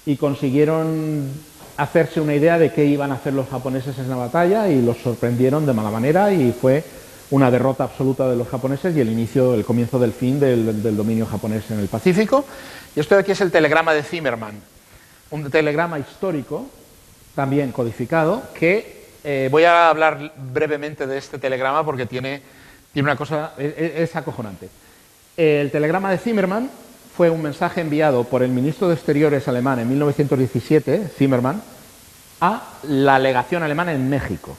Y consiguieron hacerse una idea de qué iban a hacer los japoneses en la batalla y los sorprendieron de mala manera y fue una derrota absoluta de los japoneses y el comienzo del fin del dominio japonés en el Pacífico. Y esto de aquí es el telegrama de Zimmermann, un telegrama histórico, también codificado, que voy a hablar brevemente de este telegrama porque tiene una cosa, es acojonante. El telegrama de Zimmermann fue un mensaje enviado por el ministro de Exteriores alemán en 1917, Zimmermann, a la legación alemana en México.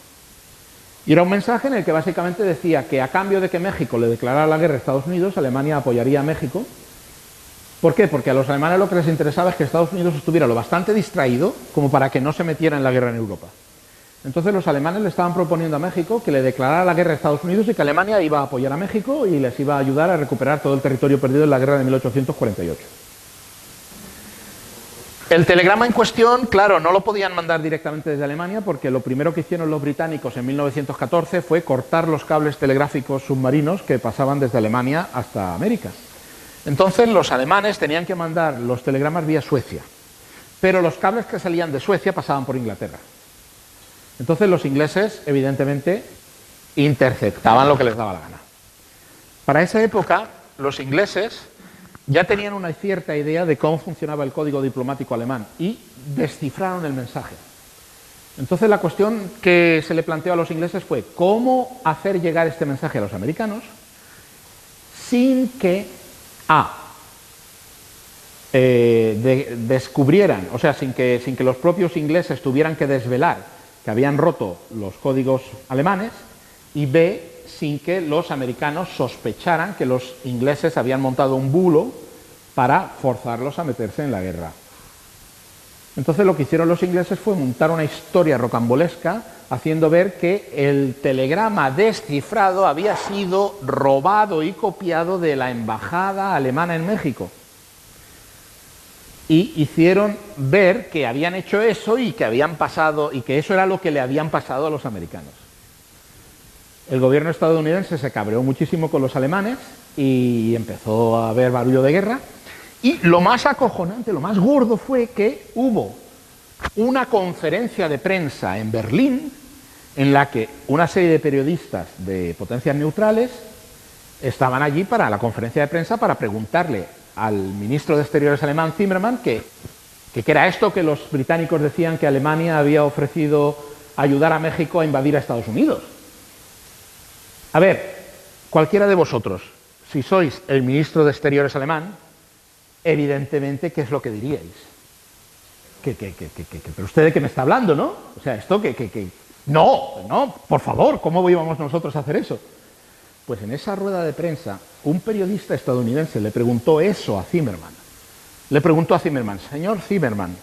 Y era un mensaje en el que básicamente decía que a cambio de que México le declarara la guerra a Estados Unidos, Alemania apoyaría a México. ¿Por qué? Porque a los alemanes lo que les interesaba es que Estados Unidos estuviera lo bastante distraído como para que no se metiera en la guerra en Europa. Entonces los alemanes le estaban proponiendo a México que le declarara la guerra a Estados Unidos y que Alemania iba a apoyar a México y les iba a ayudar a recuperar todo el territorio perdido en la guerra de 1848. El telegrama en cuestión, claro, no lo podían mandar directamente desde Alemania porque lo primero que hicieron los británicos en 1914 fue cortar los cables telegráficos submarinos que pasaban desde Alemania hasta América. Entonces los alemanes tenían que mandar los telegramas vía Suecia, pero los cables que salían de Suecia pasaban por Inglaterra. Entonces los ingleses, evidentemente, interceptaban lo que les daba la gana. Para esa época, los ingleses ya tenían una cierta idea de cómo funcionaba el código diplomático alemán y descifraron el mensaje. Entonces la cuestión que se le planteó a los ingleses fue cómo hacer llegar este mensaje a los americanos sin que descubrieran, o sea, sin que los propios ingleses tuvieran que desvelar que habían roto los códigos alemanes, y B, sin que los americanos sospecharan que los ingleses habían montado un bulo para forzarlos a meterse en la guerra. Entonces lo que hicieron los ingleses fue montar una historia rocambolesca haciendo ver que el telegrama descifrado había sido robado y copiado de la embajada alemana en México. Y hicieron ver que habían hecho eso y que habían pasado, y que eso era lo que le habían pasado a los americanos. El gobierno estadounidense se cabreó muchísimo con los alemanes y empezó a haber barullo de guerra. Y lo más acojonante, lo más gordo fue que hubo una conferencia de prensa en Berlín en la que una serie de periodistas de potencias neutrales estaban allí para la conferencia de prensa para preguntarle al ministro de Exteriores alemán, Zimmermann, que era esto que los británicos decían que Alemania había ofrecido ayudar a México a invadir a Estados Unidos. A ver, cualquiera de vosotros, si sois el ministro de Exteriores alemán, evidentemente, ¿qué es lo que diríais? Pero usted de qué me está hablando, ¿no? O sea, esto No, por favor, ¿cómo íbamos nosotros a hacer eso? Pues en esa rueda de prensa, un periodista estadounidense le preguntó eso a Zimmermann. Le preguntó a Zimmermann, señor Zimmermann,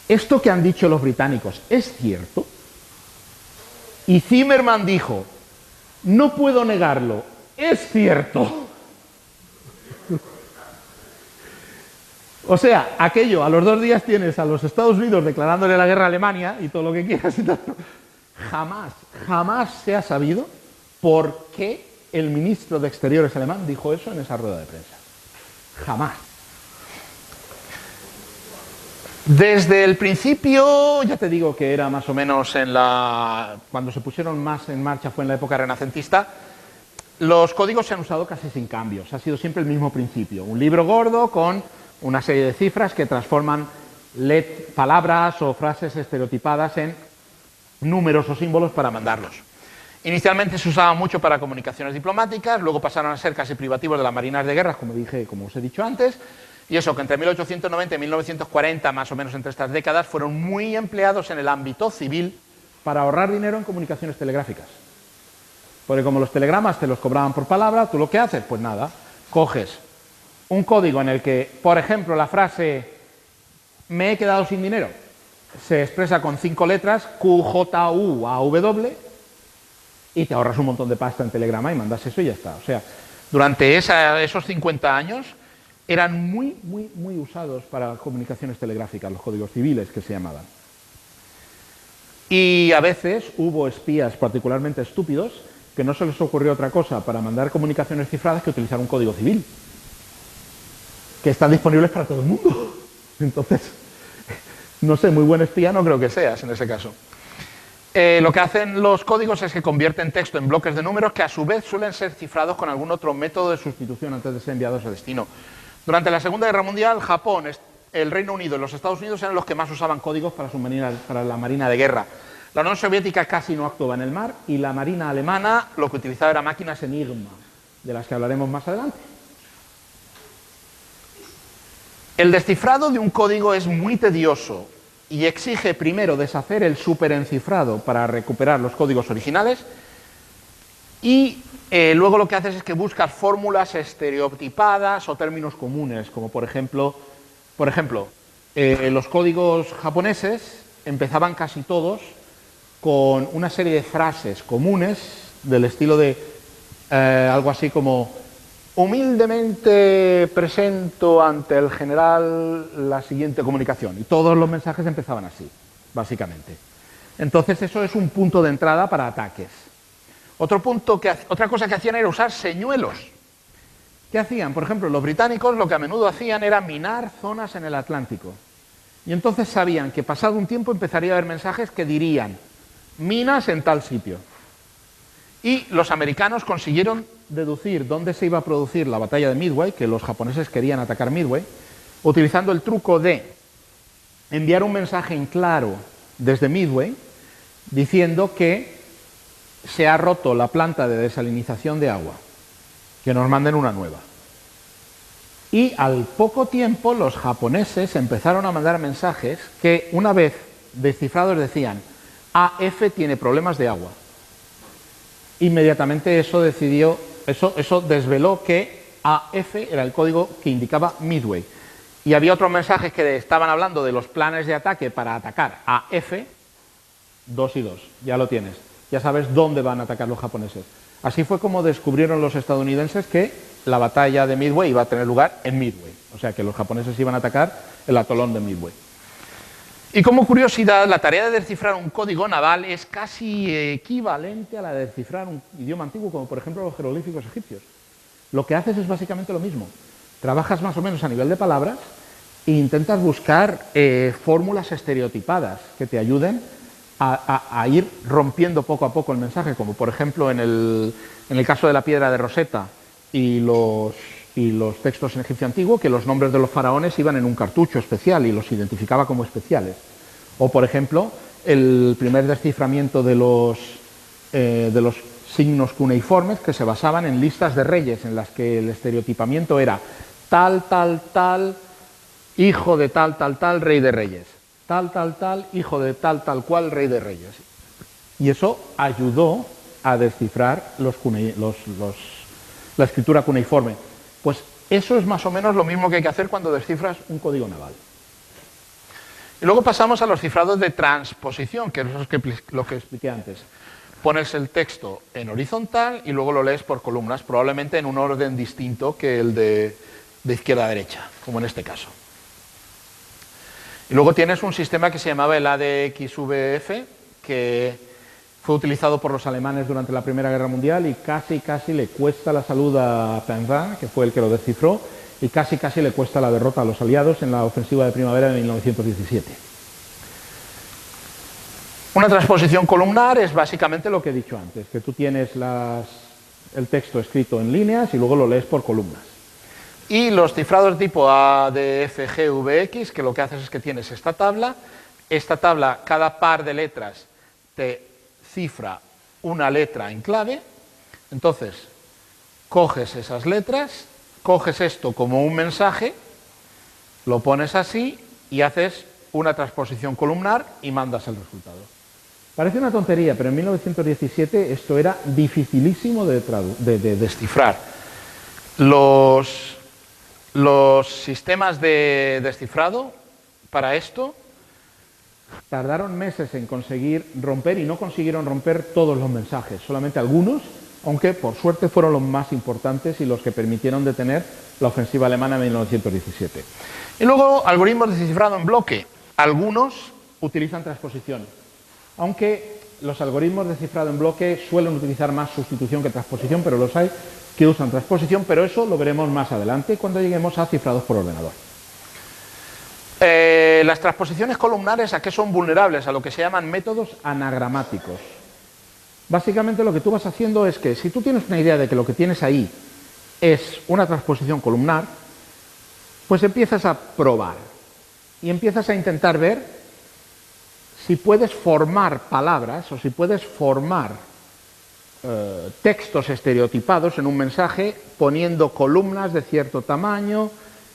¿esto que han dicho los británicos es cierto? Y Zimmermann dijo, no puedo negarlo, es cierto. O sea, aquello, a los 2 días tienes a los Estados Unidos declarándole la guerra a Alemania y todo lo que quieras y tal. Jamás se ha sabido por qué el ministro de Exteriores alemán dijo eso en esa rueda de prensa. Jamás. Desde el principio, ya te digo que era más o menos cuando se pusieron más en marcha fue en la época renacentista, los códigos se han usado casi sin cambios, ha sido siempre el mismo principio. Un libro gordo con una serie de cifras que transforman palabras o frases estereotipadas en números o símbolos para mandarlos. Inicialmente se usaba mucho para comunicaciones diplomáticas, luego pasaron a ser casi privativos de las marinas de guerra, como os he dicho antes, y eso que entre 1890 y 1940, más o menos entre estas décadas, fueron muy empleados en el ámbito civil para ahorrar dinero en comunicaciones telegráficas. Porque como los telegramas te los cobraban por palabra, ¿tú lo que haces? Pues nada, coges un código en el que, por ejemplo, la frase me he quedado sin dinero se expresa con 5 letras, QJUAW, y te ahorras un montón de pasta en telegrama y mandas eso y ya está. O sea, durante esos 50 años eran muy usados para comunicaciones telegráficas, los códigos civiles que se llamaban. Y a veces hubo espías particularmente estúpidos que no se les ocurrió otra cosa para mandar comunicaciones cifradas que utilizar un código civil, que están disponibles para todo el mundo. Entonces, no sé, muy buen espía no creo que seas en ese caso. Lo que hacen los códigos es que convierten texto en bloques de números que a su vez suelen ser cifrados con algún otro método de sustitución antes de ser enviados a destino. Durante la Segunda Guerra Mundial, Japón, el Reino Unido y los Estados Unidos eran los que más usaban códigos para la marina de guerra. La Unión Soviética casi no actuaba en el mar y la marina alemana lo que utilizaba era máquinas Enigma, de las que hablaremos más adelante. El descifrado de un código es muy tedioso y exige primero deshacer el superencifrado para recuperar los códigos originales y luego lo que haces es que buscas fórmulas estereotipadas o términos comunes, como por ejemplo, los códigos japoneses empezaban casi todos con una serie de frases comunes del estilo de algo así como: humildemente presento ante el general la siguiente comunicación. Y todos los mensajes empezaban así, básicamente. Entonces eso es un punto de entrada para ataques. Otra cosa que hacían era usar señuelos. ¿Qué hacían? Por ejemplo, los británicos lo que a menudo hacían era minar zonas en el Atlántico. Y entonces sabían que pasado un tiempo empezaría a haber mensajes que dirían: minas en tal sitio. Y los americanos consiguieron deducir dónde se iba a producir la batalla de Midway, que los japoneses querían atacar Midway, utilizando el truco de enviar un mensaje en claro desde Midway diciendo que se ha roto la planta de desalinización de agua, que nos manden una nueva. Y al poco tiempo los japoneses empezaron a mandar mensajes que, una vez descifrados, decían: AF tiene problemas de agua. Inmediatamente eso desveló que AF era el código que indicaba Midway. Y había otros mensajes que estaban hablando de los planes de ataque para atacar AF, 2 y 2, ya lo tienes. Ya sabes dónde van a atacar los japoneses. Así fue como descubrieron los estadounidenses que la batalla de Midway iba a tener lugar en Midway. O sea que los japoneses iban a atacar el atolón de Midway. Y como curiosidad, la tarea de descifrar un código naval es casi equivalente a la de descifrar un idioma antiguo, como por ejemplo los jeroglíficos egipcios. Lo que haces es básicamente lo mismo. Trabajas más o menos a nivel de palabras e intentas buscar fórmulas estereotipadas que te ayuden a ir rompiendo poco a poco el mensaje, como por ejemplo en el caso de la piedra de Rosetta y los textos en egipcio antiguo, que los nombres de los faraones iban en un cartucho especial y los identificaba como especiales. O por ejemplo, el primer desciframiento de los signos cuneiformes, que se basaban en listas de reyes, en las que el estereotipamiento era tal, tal, tal, hijo de tal, tal, tal, rey de reyes. Tal, tal, tal, hijo de tal, tal cual, rey de reyes. Y eso ayudó a descifrar la escritura cuneiforme. Pues eso es más o menos lo mismo que hay que hacer cuando descifras un código naval. Y luego pasamos a los cifrados de transposición, que es lo que expliqué antes. Pones el texto en horizontal y luego lo lees por columnas, probablemente en un orden distinto que el de izquierda a derecha, como en este caso. Y luego tienes un sistema que se llamaba el ADXVF, que fue utilizado por los alemanes durante la Primera Guerra Mundial y casi le cuesta la salud a Penryn, que fue el que lo descifró, y casi le cuesta la derrota a los aliados en la ofensiva de primavera de 1917. Una transposición columnar es básicamente lo que he dicho antes, que tú tienes el texto escrito en líneas y luego lo lees por columnas. Y los cifrados de tipo ADFGVX, que lo que haces es que tienes esta tabla, cada par de letras te cifra una letra en clave, entonces coges esas letras, coges esto como un mensaje, lo pones así y haces una transposición columnar y mandas el resultado. Parece una tontería, pero en 1917 esto era dificilísimo de descifrar. Los sistemas de descifrado para esto tardaron meses en conseguir romper y no consiguieron romper todos los mensajes, solamente algunos, aunque por suerte fueron los más importantes y los que permitieron detener la ofensiva alemana en 1917. Y luego algoritmos de descifrado en bloque. Algunos utilizan transposición, aunque los algoritmos de descifrado en bloque suelen utilizar más sustitución que transposición, pero los hay que usan transposición, pero eso lo veremos más adelante cuando lleguemos a cifrados por ordenador. Las transposiciones columnares, ¿a qué son vulnerables? A lo que se llaman métodos anagramáticos. Básicamente lo que tú vas haciendo es que si tú tienes una idea de que lo que tienes ahí es una transposición columnar, pues empiezas a probar y empiezas a intentar ver si puedes formar palabras o si puedes formar textos estereotipados en un mensaje poniendo columnas de cierto tamaño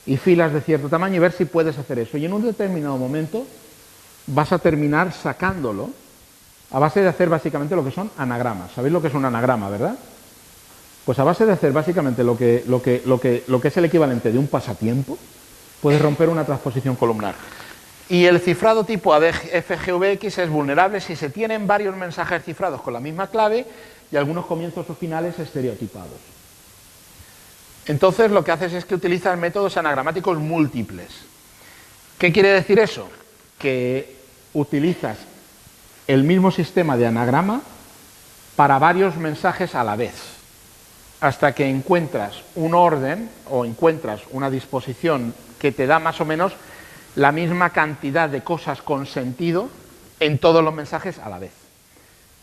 y filas de cierto tamaño y ver si puedes hacer eso. Y en un determinado momento vas a terminar sacándolo a base de hacer básicamente lo que son anagramas. ¿Sabéis lo que es un anagrama, verdad? Pues a base de hacer básicamente lo que es el equivalente de un pasatiempo, puedes romper una transposición columnar. Y el cifrado tipo ADFGVX es vulnerable si se tienen varios mensajes cifrados con la misma clave y algunos comienzos o finales estereotipados. Entonces lo que haces es que utilizas métodos anagramáticos múltiples. ¿Qué quiere decir eso? Que utilizas el mismo sistema de anagrama para varios mensajes a la vez, hasta que encuentras un orden o encuentras una disposición que te da más o menos la misma cantidad de cosas con sentido en todos los mensajes a la vez.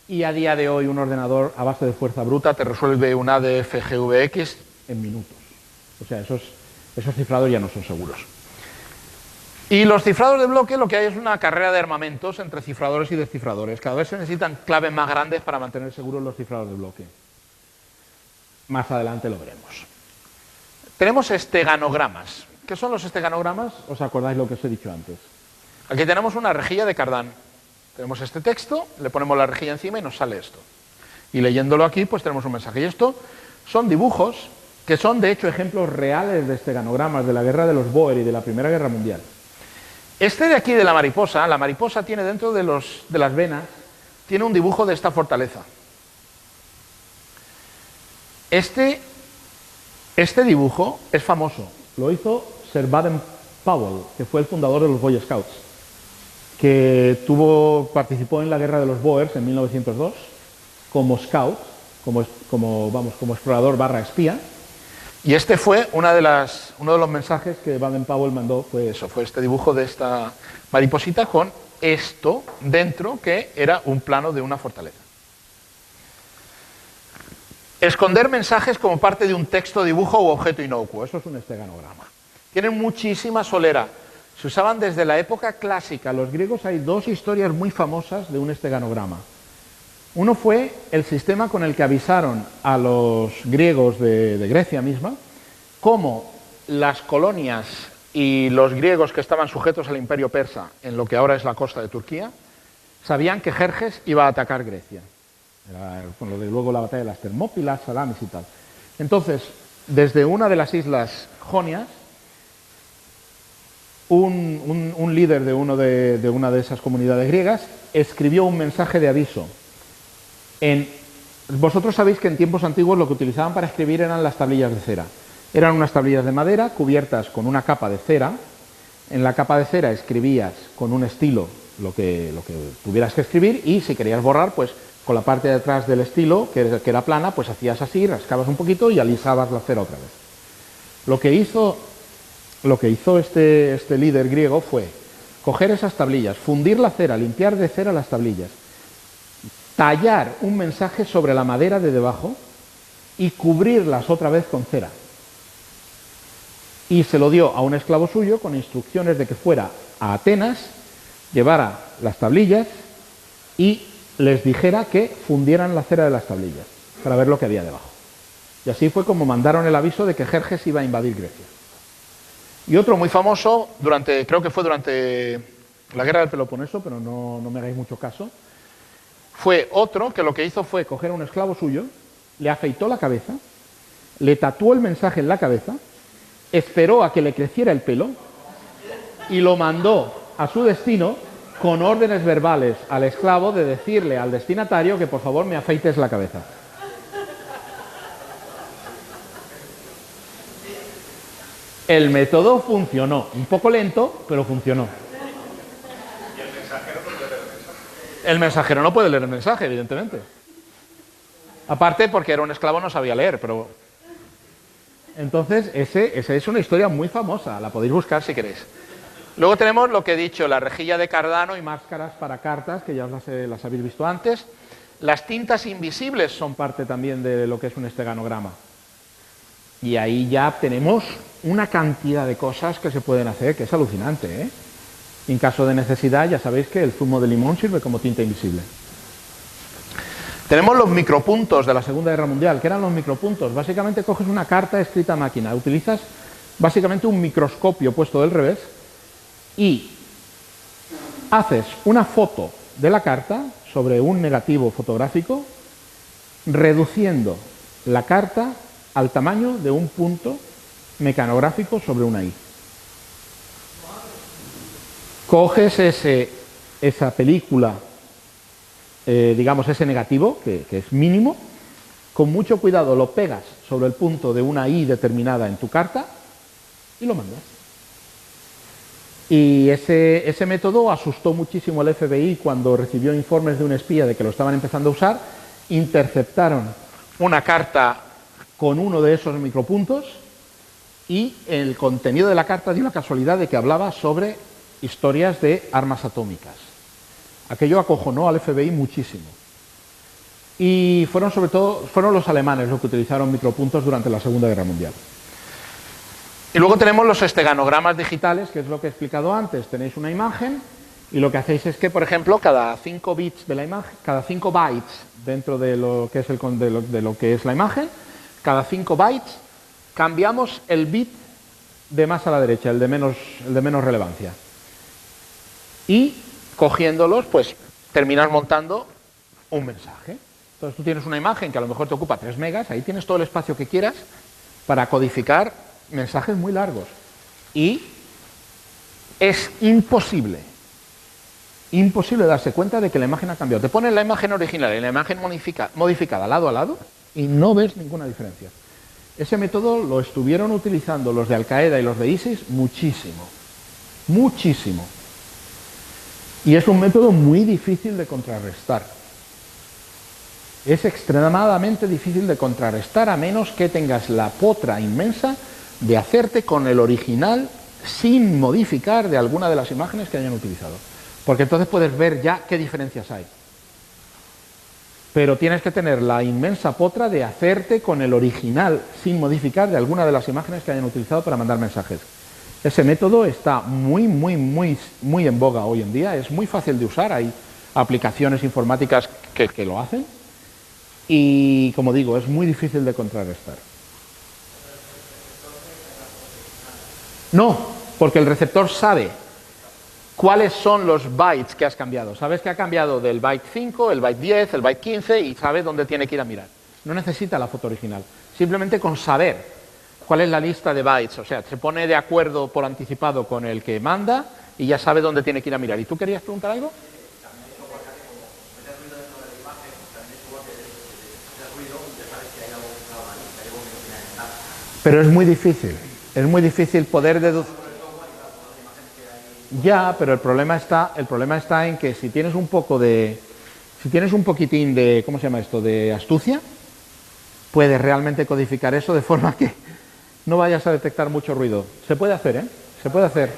Y a día de hoy un ordenador a base de fuerza bruta te resuelve un ADFGVX en minutos. O sea, esos cifrados ya no son seguros. Y los cifrados de bloque, lo que hay es una carrera de armamentos entre cifradores y descifradores. Cada vez se necesitan claves más grandes para mantener seguros los cifrados de bloque. Más adelante lo veremos. Tenemos esteganogramas. ¿Qué son los esteganogramas? ¿Os acordáis lo que os he dicho antes? Aquí tenemos una rejilla de Cardan. Tenemos este texto, le ponemos la rejilla encima y nos sale esto. Y leyéndolo aquí, pues tenemos un mensaje. Y esto son dibujos que son, de hecho, ejemplos reales de esteganogramas de la guerra de los Boer y de la Primera Guerra Mundial. Este de aquí de la mariposa tiene dentro de las venas, tiene un dibujo de esta fortaleza. Este dibujo es famoso, lo hizo Sir Baden-Powell, que fue el fundador de los Boy Scouts, que participó en la guerra de los Boers en 1902 como scout, como explorador / espía. Y este fue uno de los mensajes que Baden-Powell mandó, fue este dibujo de esta mariposita con esto dentro, que era un plano de una fortaleza. Esconder mensajes como parte de un texto, dibujo u objeto inocuo, eso es un esteganograma. Tienen muchísima solera. Se usaban desde la época clásica. Los griegos, hay dos historias muy famosas de un esteganograma. Uno fue el sistema con el que avisaron a los griegos de Grecia misma cómo las colonias y los griegos que estaban sujetos al imperio persa en lo que ahora es la costa de Turquía sabían que Jerjes iba a atacar Grecia. Era con lo de luego la batalla de las Termópilas, Salamis y tal. Entonces, desde una de las islas jonias, un líder de una de esas comunidades griegas escribió un mensaje de aviso. Vosotros sabéis que en tiempos antiguos lo que utilizaban para escribir eran las tablillas de cera. Eran unas tablillas de madera cubiertas con una capa de cera. En la capa de cera escribías con un estilo lo que tuvieras que escribir, y si querías borrar, pues con la parte de atrás del estilo, que era plana, pues hacías así, rascabas un poquito y alisabas la cera otra vez. Lo que hizo este líder griego fue coger esas tablillas, fundir la cera, limpiar de cera las tablillas, tallar un mensaje sobre la madera de debajo y cubrirlas otra vez con cera. Y se lo dio a un esclavo suyo con instrucciones de que fuera a Atenas, llevara las tablillas y les dijera que fundieran la cera de las tablillas para ver lo que había debajo. Y así fue como mandaron el aviso de que Jerjes iba a invadir Grecia. Y otro muy famoso, creo que fue durante la guerra del Peloponeso, pero no me hagáis mucho caso, fue otro que lo que hizo fue coger a un esclavo suyo, le afeitó la cabeza, le tatuó el mensaje en la cabeza, esperó a que le creciera el pelo y lo mandó a su destino con órdenes verbales al esclavo de decirle al destinatario que por favor me afeites la cabeza. El método funcionó, un poco lento, pero funcionó. ¿Y el mensajero no puede leer el mensaje? El mensajero no puede leer el mensaje, evidentemente. Aparte porque era un esclavo, no sabía leer, pero... Entonces, esa es una historia muy famosa, la podéis buscar si queréis. Luego tenemos lo que he dicho, la rejilla de Cardano y máscaras para cartas, que ya las habéis visto antes. Las tintas invisibles son parte también de lo que es un esteganograma. Y ahí ya tenemos una cantidad de cosas que se pueden hacer, que es alucinante, ¿eh? En caso de necesidad, ya sabéis que el zumo de limón sirve como tinta invisible. Tenemos los micropuntos de la Segunda Guerra Mundial. ¿Qué eran los micropuntos? Básicamente coges una carta escrita a máquina, utilizas básicamente un microscopio puesto del revés y haces una foto de la carta sobre un negativo fotográfico, reduciendo la carta al tamaño de un punto mecanográfico sobre una I. Coges esa película, digamos ese negativo, que es mínimo, con mucho cuidado lo pegas sobre el punto de una I determinada en tu carta y lo mandas. Y ese método asustó muchísimo al FBI cuando recibió informes de un espía de que lo estaban empezando a usar. Interceptaron una carta con uno de esos micropuntos y el contenido de la carta dio la casualidad de que hablaba sobre historias de armas atómicas. Aquello acojonó al FBI muchísimo. Y fueron los alemanes los que utilizaron micropuntos durante la Segunda Guerra Mundial. Y luego tenemos los esteganogramas digitales, que es lo que he explicado antes. Tenéis una imagen y lo que hacéis es que, por ejemplo, cada 5 bits de la imagen, cada 5 bytes dentro de lo que es de lo que es la imagen, cada 5 bytes cambiamos el bit de más a la derecha, el de menos relevancia. Y cogiéndolos, pues terminas montando un mensaje. Entonces tú tienes una imagen que a lo mejor te ocupa 3 megas, ahí tienes todo el espacio que quieras para codificar mensajes muy largos. Y es imposible darse cuenta de que la imagen ha cambiado. Te ponen la imagen original y la imagen modificada lado a lado y no ves ninguna diferencia. Ese método lo estuvieron utilizando los de Al Qaeda y los de ISIS muchísimo. Muchísimo. Y es un método muy difícil de contrarrestar. Es extremadamente difícil de contrarrestar a menos que tengas la potra inmensa de hacerte con el original sin modificar de alguna de las imágenes que hayan utilizado. Porque entonces puedes ver ya qué diferencias hay. Pero tienes que tener la inmensa potra de hacerte con el original sin modificar de alguna de las imágenes que hayan utilizado para mandar mensajes. Ese método está muy en boga hoy en día, es muy fácil de usar, hay aplicaciones informáticas que lo hacen y, como digo, es muy difícil de contrarrestar. No, porque el receptor sabe cuáles son los bytes que has cambiado. Sabes que ha cambiado del byte 5, el byte 10, el byte 15 y sabe dónde tiene que ir a mirar. No necesita la foto original, simplemente con saber cuál es la lista de bytes, o sea, se pone de acuerdo por anticipado con el que manda y ya sabe dónde tiene que ir a mirar. ¿Y tú querías preguntar algo? Pero es muy difícil poder deducir. Ya, pero el problema está en que si tienes un poquitín de, ¿cómo se llama esto?, de astucia, puedes realmente codificar eso de forma que no vayas a detectar mucho ruido. Se puede hacer, ¿eh? Se puede hacer.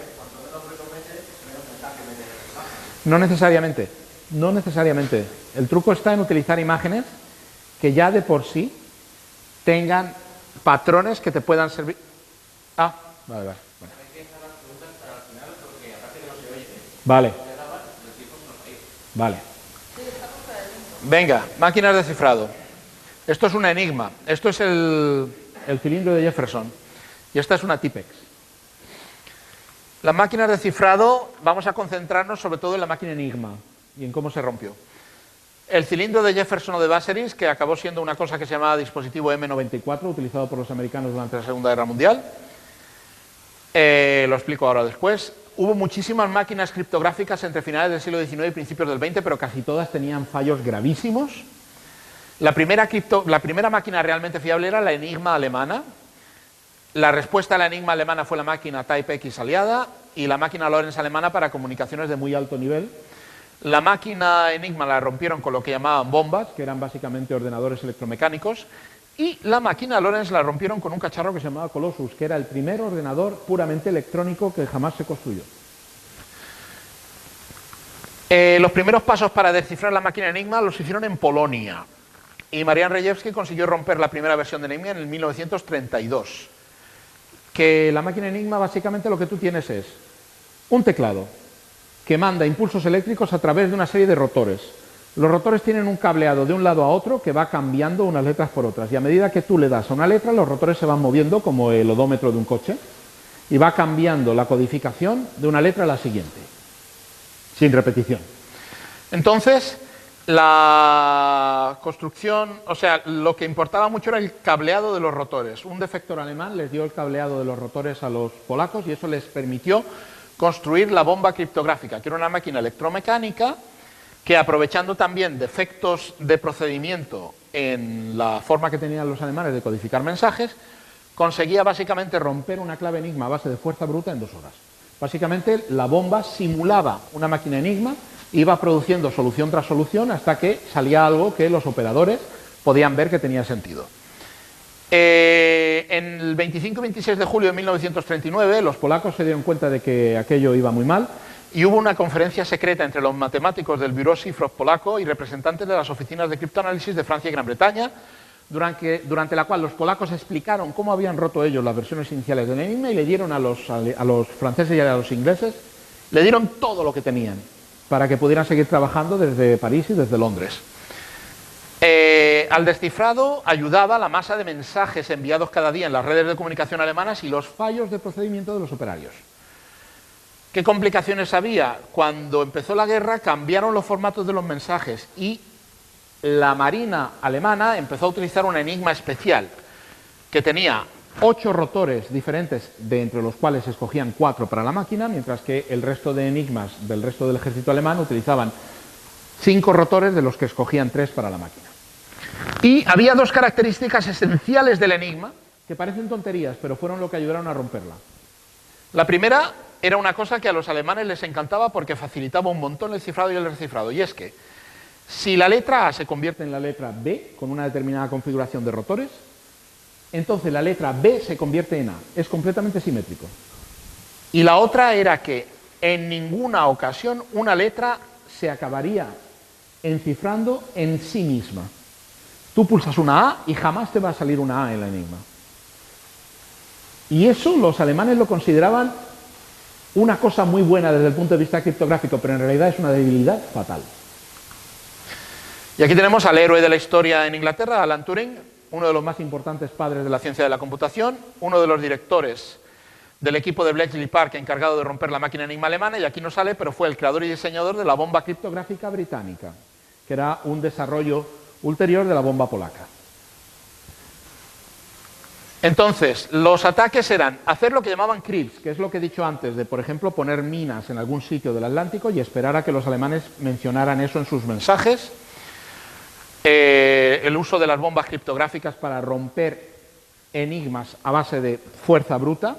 No necesariamente. No necesariamente. El truco está en utilizar imágenes que ya de por sí tengan patrones que te puedan servir. Ah, vale. Vale. Venga, máquinas de cifrado. Esto es un enigma. Esto es el cilindro de Jefferson. Y esta es una Tipex. Las máquinas de cifrado, vamos a concentrarnos sobre todo en la máquina enigma y en cómo se rompió. El cilindro de Jefferson o de Vaseris, que acabó siendo una cosa que se llamaba dispositivo M94, utilizado por los americanos durante la Segunda Guerra Mundial. Lo explico ahora después. Hubo muchísimas máquinas criptográficas entre finales del siglo XIX y principios del XX, pero casi todas tenían fallos gravísimos. La primera máquina realmente fiable era la Enigma alemana. La respuesta a la Enigma alemana fue la máquina Type X aliada y la máquina Lorenz alemana para comunicaciones de muy alto nivel. La máquina Enigma la rompieron con lo que llamaban bombas, que eran básicamente ordenadores electromecánicos, y la máquina Lorenz la rompieron con un cacharro que se llamaba Colossus, que era el primer ordenador puramente electrónico que jamás se construyó. Los primeros pasos para descifrar la máquina Enigma los hicieron en Polonia, y Marian Rejewski consiguió romper la primera versión de Enigma en el 1932. Que la máquina Enigma básicamente lo que tú tienes es un teclado que manda impulsos eléctricos a través de una serie de rotores. Los rotores tienen un cableado de un lado a otro que va cambiando unas letras por otras, y a medida que tú le das a una letra, los rotores se van moviendo como el odómetro de un coche y va cambiando la codificación de una letra a la siguiente. sin repetición. Entonces, la construcción, o sea, lo que importaba mucho era el cableado de los rotores. Un defector alemán les dio el cableado de los rotores a los polacos y eso les permitió construir la bomba criptográfica, que era una máquina electromecánica que, aprovechando también defectos de procedimiento en la forma que tenían los alemanes de codificar mensajes, conseguía básicamente romper una clave enigma a base de fuerza bruta en 2 horas. Básicamente la bomba simulaba una máquina enigma, iba produciendo solución tras solución hasta que salía algo que los operadores podían ver que tenía sentido. En el 25 y 26 de julio de 1939 los polacos se dieron cuenta de que aquello iba muy mal y hubo una conferencia secreta entre los matemáticos del Bureau Shifrov polaco y representantes de las oficinas de criptoanálisis de Francia y Gran Bretaña, durante la cual los polacos explicaron cómo habían roto ellos las versiones iniciales del enigma y le dieron a los franceses y a los ingleses, le dieron todo lo que tenían para que pudieran seguir trabajando desde París y desde Londres. Al descifrado ayudaba la masa de mensajes enviados cada día en las redes de comunicación alemanas y los fallos de procedimiento de los operarios. ¿Qué complicaciones había? Cuando empezó la guerra cambiaron los formatos de los mensajes y la Marina alemana empezó a utilizar un enigma especial que tenía 8 rotores diferentes, de entre los cuales se escogían 4 para la máquina, mientras que el resto de enigmas del resto del ejército alemán utilizaban 5 rotores, de los que escogían 3 para la máquina. Y había 2 características esenciales del enigma que parecen tonterías, pero fueron lo que ayudaron a romperla. La primera era una cosa que a los alemanes les encantaba porque facilitaba un montón el cifrado y el descifrado, y es que si la letra A se convierte en la letra B con una determinada configuración de rotores, entonces la letra B se convierte en A. Es completamente simétrico. Y la otra era que en ninguna ocasión una letra se acabaría encifrando en sí misma. Tú pulsas una A y jamás te va a salir una A en la enigma. Y eso los alemanes lo consideraban una cosa muy buena desde el punto de vista criptográfico, pero en realidad es una debilidad fatal. Y aquí tenemos al héroe de la historia en Inglaterra, Alan Turing, uno de los más importantes padres de la ciencia de la computación, uno de los directores del equipo de Bletchley Park encargado de romper la máquina enigma alemana, y aquí no sale, pero fue el creador y diseñador de la bomba criptográfica británica, que era un desarrollo ulterior de la bomba polaca. Entonces, los ataques eran hacer lo que llamaban crypts, que es lo que he dicho antes, de, por ejemplo, poner minas en algún sitio del Atlántico y esperar a que los alemanes mencionaran eso en sus mensajes. El uso de las bombas criptográficas para romper enigmas a base de fuerza bruta.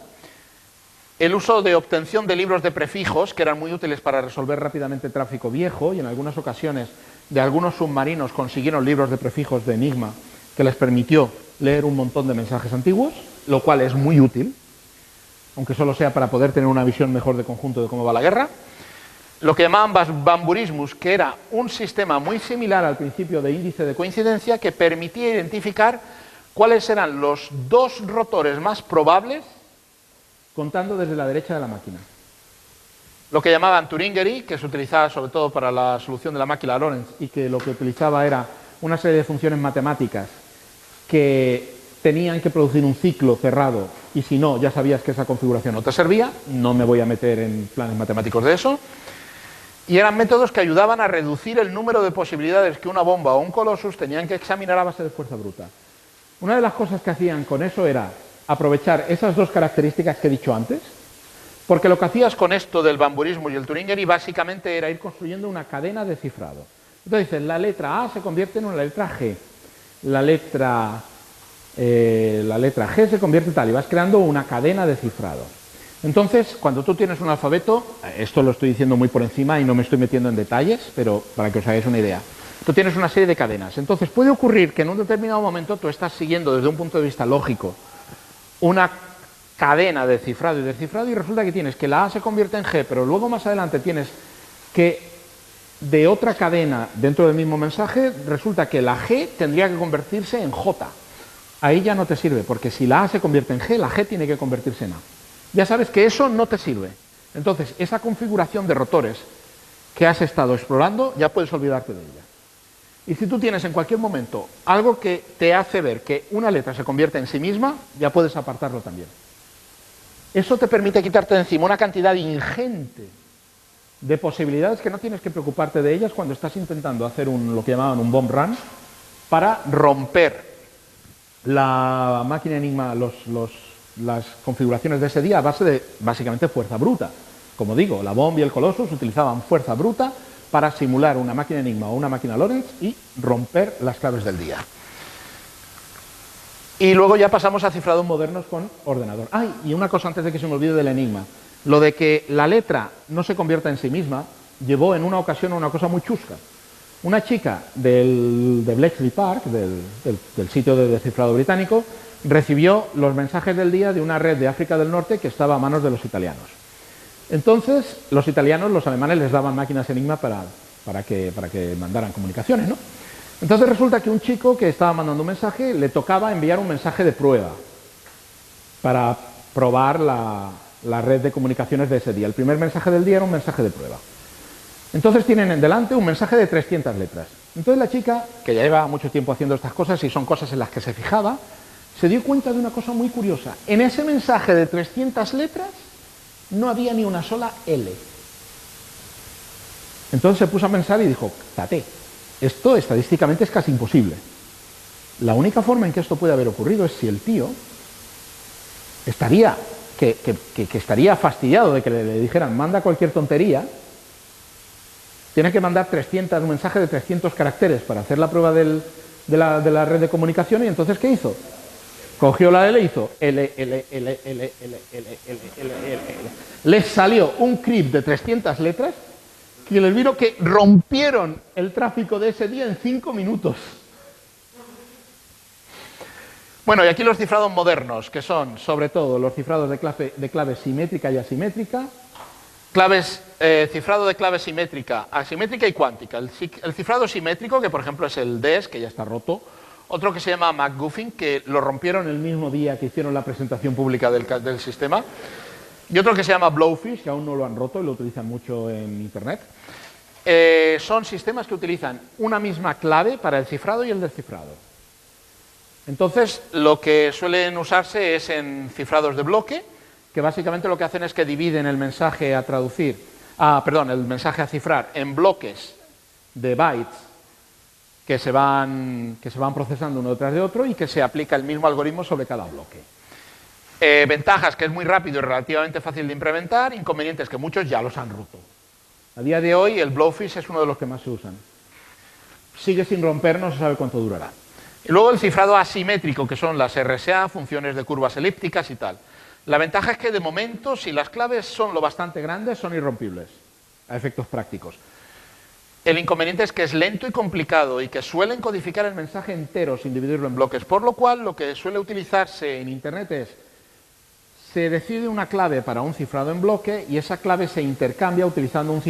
El uso de obtención de libros de prefijos, que eran muy útiles para resolver rápidamente tráfico viejo, y en algunas ocasiones de algunos submarinos consiguieron libros de prefijos de enigma que les permitió leer un montón de mensajes antiguos, lo cual es muy útil, aunque solo sea para poder tener una visión mejor de conjunto de cómo va la guerra. Lo que llamaban Bamburismus, que era un sistema muy similar al principio de índice de coincidencia que permitía identificar cuáles eran los 2 rotores más probables contando desde la derecha de la máquina. Lo que llamaban Turingery, que se utilizaba sobre todo para la solución de la máquina Lorentz y que lo que utilizaba era una serie de funciones matemáticas que tenían que producir un ciclo cerrado y si no, ya sabías que esa configuración no te servía. No me voy a meter en planes matemáticos de eso. Y eran métodos que ayudaban a reducir el número de posibilidades que una bomba o un Colossus tenían que examinar a base de fuerza bruta. Una de las cosas que hacían con eso era aprovechar esas 2 características que he dicho antes, porque lo que hacías con esto del Bamburismo y el Turingery básicamente era ir construyendo una cadena de cifrado. Entonces, la letra A se convierte en una letra G, la letra G se convierte en tal, y vas creando una cadena de cifrado. Entonces, cuando tú tienes un alfabeto, esto lo estoy diciendo muy por encima y no me estoy metiendo en detalles, pero para que os hagáis una idea, tú tienes una serie de cadenas. Entonces, puede ocurrir que en un determinado momento tú estás siguiendo desde un punto de vista lógico una cadena de cifrado y descifrado y resulta que tienes que la A se convierte en G, pero luego más adelante tienes que de otra cadena dentro del mismo mensaje resulta que la G tendría que convertirse en J. Ahí ya no te sirve, porque si la A se convierte en G, la G tiene que convertirse en A. Ya sabes que eso no te sirve. Entonces, esa configuración de rotores que has estado explorando, ya puedes olvidarte de ella. Y si tú tienes en cualquier momento algo que te hace ver que una letra se convierte en sí misma, ya puedes apartarlo también. Eso te permite quitarte de encima una cantidad ingente de posibilidades que no tienes que preocuparte de ellas cuando estás intentando hacer lo que llamaban un bomb run para romper la máquina Enigma, las configuraciones de ese día a base de, básicamente, fuerza bruta. Como digo, la Bomb y el Colossus utilizaban fuerza bruta para simular una máquina Enigma o una máquina Lorentz y romper las claves del día. Y luego ya pasamos a cifrados modernos con ordenador. ¡Ay! Y una cosa antes de que se me olvide del Enigma. Lo de que la letra no se convierta en sí misma llevó en una ocasión a una cosa muy chusca. Una chica de Bletchley Park, del sitio de descifrado británico, recibió los mensajes del día de una red de África del Norte que estaba a manos de los italianos. Entonces, los alemanes les daban máquinas Enigma para que mandaran comunicaciones, ¿no? Entonces resulta que un chico que estaba mandando un mensaje le tocaba enviar un mensaje de prueba para probar la red de comunicaciones de ese día. El primer mensaje del día era un mensaje de prueba. Entonces tienen en delante un mensaje de 300 letras. Entonces la chica, que ya lleva mucho tiempo haciendo estas cosas y son cosas en las que se fijaba, se dio cuenta de una cosa muy curiosa. En ese mensaje de 300 letras no había ni una sola L. Entonces se puso a pensar y dijo, tate, esto estadísticamente es casi imposible. La única forma en que esto puede haber ocurrido es si el tío estaría fastidiado de que le dijeran manda cualquier tontería, tiene que mandar un mensaje de 300 caracteres para hacer la prueba de la red de comunicación. Y entonces, ¿qué hizo? Cogió la L y hizo L. Les salió un script de 300 letras que les vino que rompieron el tráfico de ese día en 5 minutos. Bueno, y aquí los cifrados modernos, que son sobre todo los cifrados de clave simétrica y asimétrica, cifrado de clave simétrica, asimétrica y cuántica. El cifrado simétrico, que por ejemplo es el DES, que ya está roto. Otro que se llama McGuffin, que lo rompieron el mismo día que hicieron la presentación pública del sistema. Y otro que se llama Blowfish, que aún no lo han roto y lo utilizan mucho en Internet. Son sistemas que utilizan una misma clave para el cifrado y el descifrado. Entonces, lo que suelen usarse es en cifrados de bloque, que básicamente lo que hacen es que dividen el mensaje el mensaje a cifrar en bloques de bytes que se van procesando uno detrás de otro y que se aplica el mismo algoritmo sobre cada bloque. Ventajas, que es muy rápido y relativamente fácil de implementar. Inconvenientes, que muchos ya los han roto. A día de hoy el Blowfish es uno de los que más se usan. Sigue sin romper, no se sabe cuánto durará. Y luego el cifrado asimétrico, que son las RSA, funciones de curvas elípticas y tal. La ventaja es que de momento, si las claves son lo bastante grandes, son irrompibles a efectos prácticos. El inconveniente es que es lento y complicado y que suelen codificar el mensaje entero sin dividirlo en bloques, por lo cual lo que suele utilizarse en Internet es se decide una clave para un cifrado en bloque y esa clave se intercambia utilizando un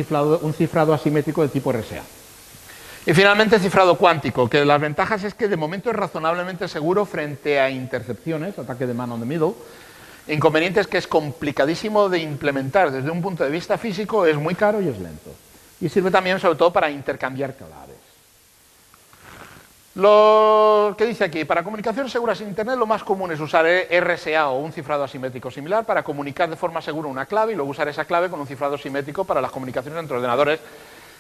cifrado asimétrico de tipo RSA. Y finalmente cifrado cuántico, que las ventajas es que de momento es razonablemente seguro frente a intercepciones, ataque de man on the middle. Inconveniente es que es complicadísimo de implementar desde un punto de vista físico, es muy caro y es lento. Y sirve también sobre todo para intercambiar claves. Lo que dice aquí, para comunicaciones seguras en Internet lo más común es usar RSA o un cifrado asimétrico similar para comunicar de forma segura una clave y luego usar esa clave con un cifrado simétrico para las comunicaciones entre ordenadores.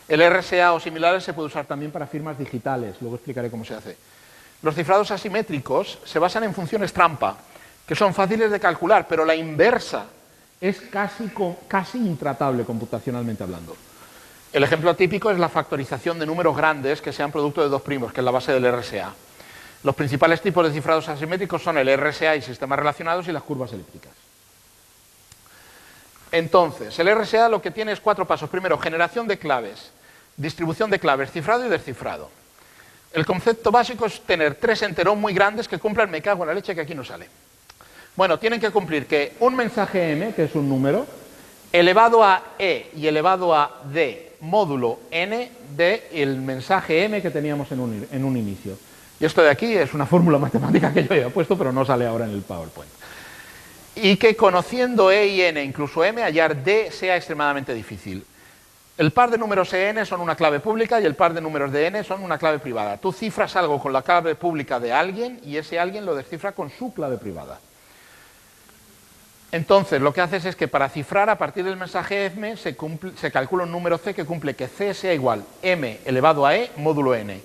El RSA o similares se puede usar también para firmas digitales, luego explicaré cómo se hace. Los cifrados asimétricos se basan en funciones trampa, que son fáciles de calcular, pero la inversa es casi intratable computacionalmente hablando. El ejemplo típico es la factorización de números grandes que sean producto de dos primos, que es la base del RSA. Los principales tipos de cifrados asimétricos son el RSA y sistemas relacionados y las curvas elípticas. Entonces, el RSA lo que tiene es 4 pasos. Primero, generación de claves, distribución de claves, cifrado y descifrado. El concepto básico es tener 3 enteros muy grandes que cumplan me cago en la leche que aquí no sale. Bueno, tienen que cumplir que un mensaje m, que es un número, elevado a e y elevado a d módulo n de el mensaje m que teníamos en un inicio. Y esto de aquí es una fórmula matemática que yo había puesto, pero no sale ahora en el PowerPoint. Y que conociendo e y n, incluso m, hallar d sea extremadamente difícil. El par de números en son una clave pública y el par de números de n son una clave privada. Tú cifras algo con la clave pública de alguien y ese alguien lo descifra con su clave privada. Entonces, lo que haces es que para cifrar a partir del mensaje m se calcula un número c que cumple que c sea igual m elevado a e módulo n.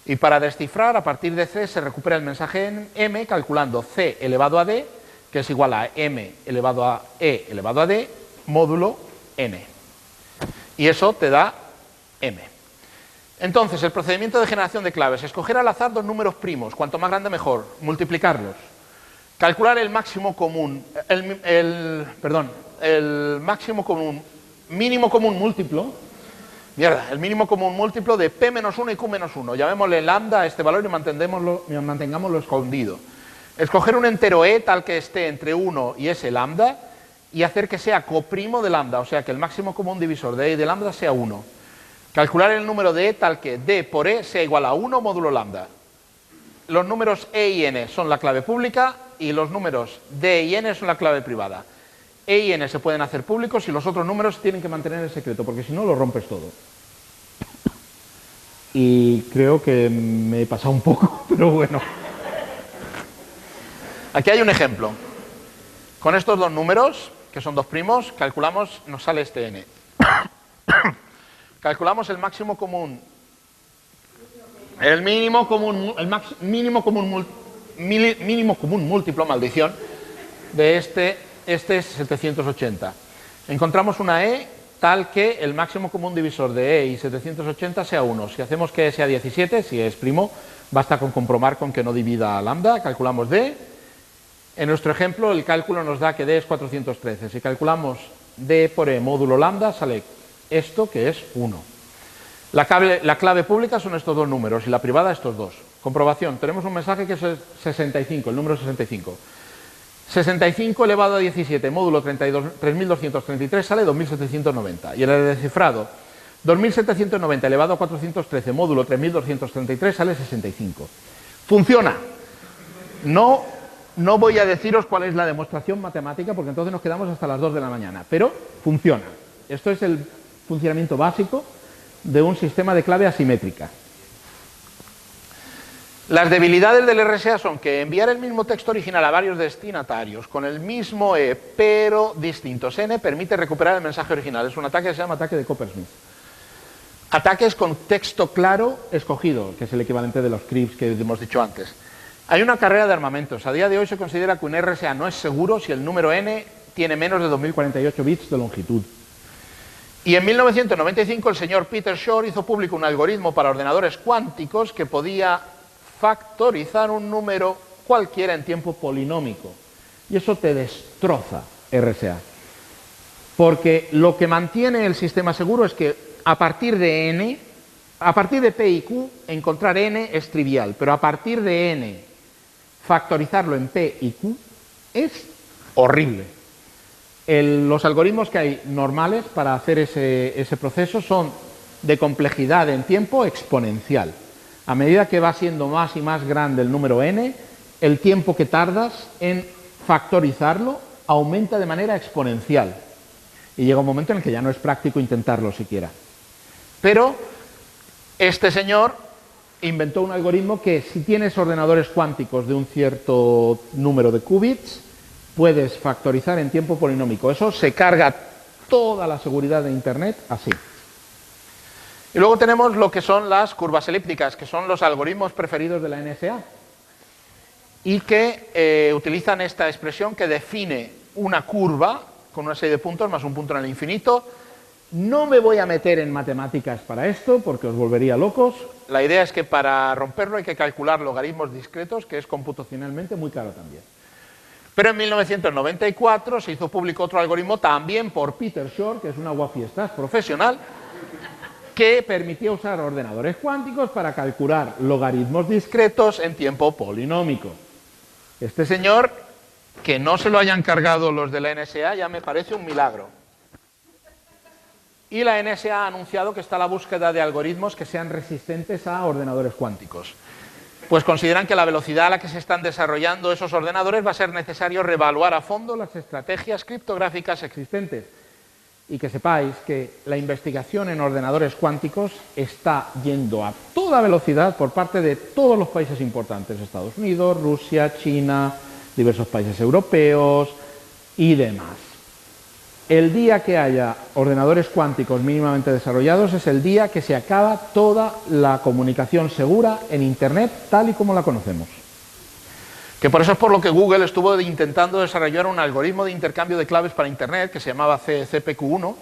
Y para descifrar, a partir de c se recupera el mensaje m calculando c elevado a d, que es igual a m elevado a e elevado a d, módulo n. Y eso te da m. Entonces, el procedimiento de generación de claves: escoger al azar dos números primos, cuanto más grande mejor, multiplicarlos. Calcular el máximo común, el máximo común, mínimo común múltiplo, el mínimo común múltiplo de P menos 1 y Q menos 1. Llamémosle lambda a este valor y mantengámoslo escondido. Escoger un entero E tal que esté entre 1 y S lambda y hacer que sea coprimo de lambda, o sea que el máximo común divisor de E y de lambda sea 1. Calcular el número de E tal que D por E sea igual a 1 módulo lambda. Los números E y N son la clave pública y los números D y N son la clave privada. E y N se pueden hacer públicos y los otros números tienen que mantener el secreto, porque si no lo rompes todo. Y creo que me he pasado un poco, pero bueno. Aquí hay un ejemplo. Con estos dos números, que son dos primos, calculamos, nos sale este N. Calculamos el máximo común, el mínimo común múltiplo, maldición, de este es 780. Encontramos una E tal que el máximo común divisor de E y 780 sea 1. Si hacemos que E sea 17, si es primo, basta con comprobar con que no divida a lambda. Calculamos D. En nuestro ejemplo, el cálculo nos da que D es 413. Si calculamos D por E módulo lambda, sale esto, que es 1. La clave pública son estos dos números y la privada estos dos. Comprobación. Tenemos un mensaje que es 65, el número 65. 65 elevado a 17 módulo 3233 sale 2790. Y en el descifrado, 2790 elevado a 413 módulo 3233 sale 65. Funciona. No voy a deciros cuál es la demostración matemática porque entonces nos quedamos hasta las 2 de la mañana. Pero funciona. Esto es el funcionamiento básico de un sistema de clave asimétrica. Las debilidades del RSA son que enviar el mismo texto original a varios destinatarios con el mismo E pero distintos N permite recuperar el mensaje original. Es un ataque que se llama ataque de Coppersmith. Ataques con texto claro escogido, que es el equivalente de los CRIPS que hemos dicho antes. Hay una carrera de armamentos. A día de hoy se considera que un RSA no es seguro si el número N tiene menos de 2048 bits de longitud. Y en 1995 el señor Peter Shor hizo público un algoritmo para ordenadores cuánticos que podía factorizar un número cualquiera en tiempo polinómico. Y eso te destroza RSA. Porque lo que mantiene el sistema seguro es que a partir de N, a partir de P y Q, encontrar N es trivial. Pero a partir de N, factorizarlo en P y Q es horrible. Los algoritmos que hay normales para hacer ese proceso son de complejidad en tiempo exponencial. A medida que va siendo más y más grande el número n, el tiempo que tardas en factorizarlo aumenta de manera exponencial. Y llega un momento en el que ya no es práctico intentarlo siquiera. Pero este señor inventó un algoritmo que si tienes ordenadores cuánticos de un cierto número de qubits, puedes factorizar en tiempo polinómico. Eso se carga toda la seguridad de Internet así. Y luego tenemos lo que son las curvas elípticas, que son los algoritmos preferidos de la NSA. Y que utilizan esta expresión que define una curva con una serie de puntos más un punto en el infinito. No me voy a meter en matemáticas para esto porque os volvería locos. La idea es que para romperlo hay que calcular logaritmos discretos, que es computacionalmente muy caro también. Pero en 1994 se hizo público otro algoritmo también por Peter Shor, que es un aguafiestas profesional, que permitía usar ordenadores cuánticos para calcular logaritmos discretos en tiempo polinómico. Este señor, que no se lo hayan cargado los de la NSA, ya me parece un milagro. Y la NSA ha anunciado que está a la búsqueda de algoritmos que sean resistentes a ordenadores cuánticos. Pues consideran que a la velocidad a la que se están desarrollando esos ordenadores va a ser necesario reevaluar a fondo las estrategias criptográficas existentes. Y que sepáis que la investigación en ordenadores cuánticos está yendo a toda velocidad por parte de todos los países importantes, Estados Unidos, Rusia, China, diversos países europeos, y demás. El día que haya ordenadores cuánticos mínimamente desarrollados es el día que se acaba toda la comunicación segura en Internet tal y como la conocemos. Que por eso es por lo que Google estuvo intentando desarrollar un algoritmo de intercambio de claves para Internet que se llamaba CPQ1,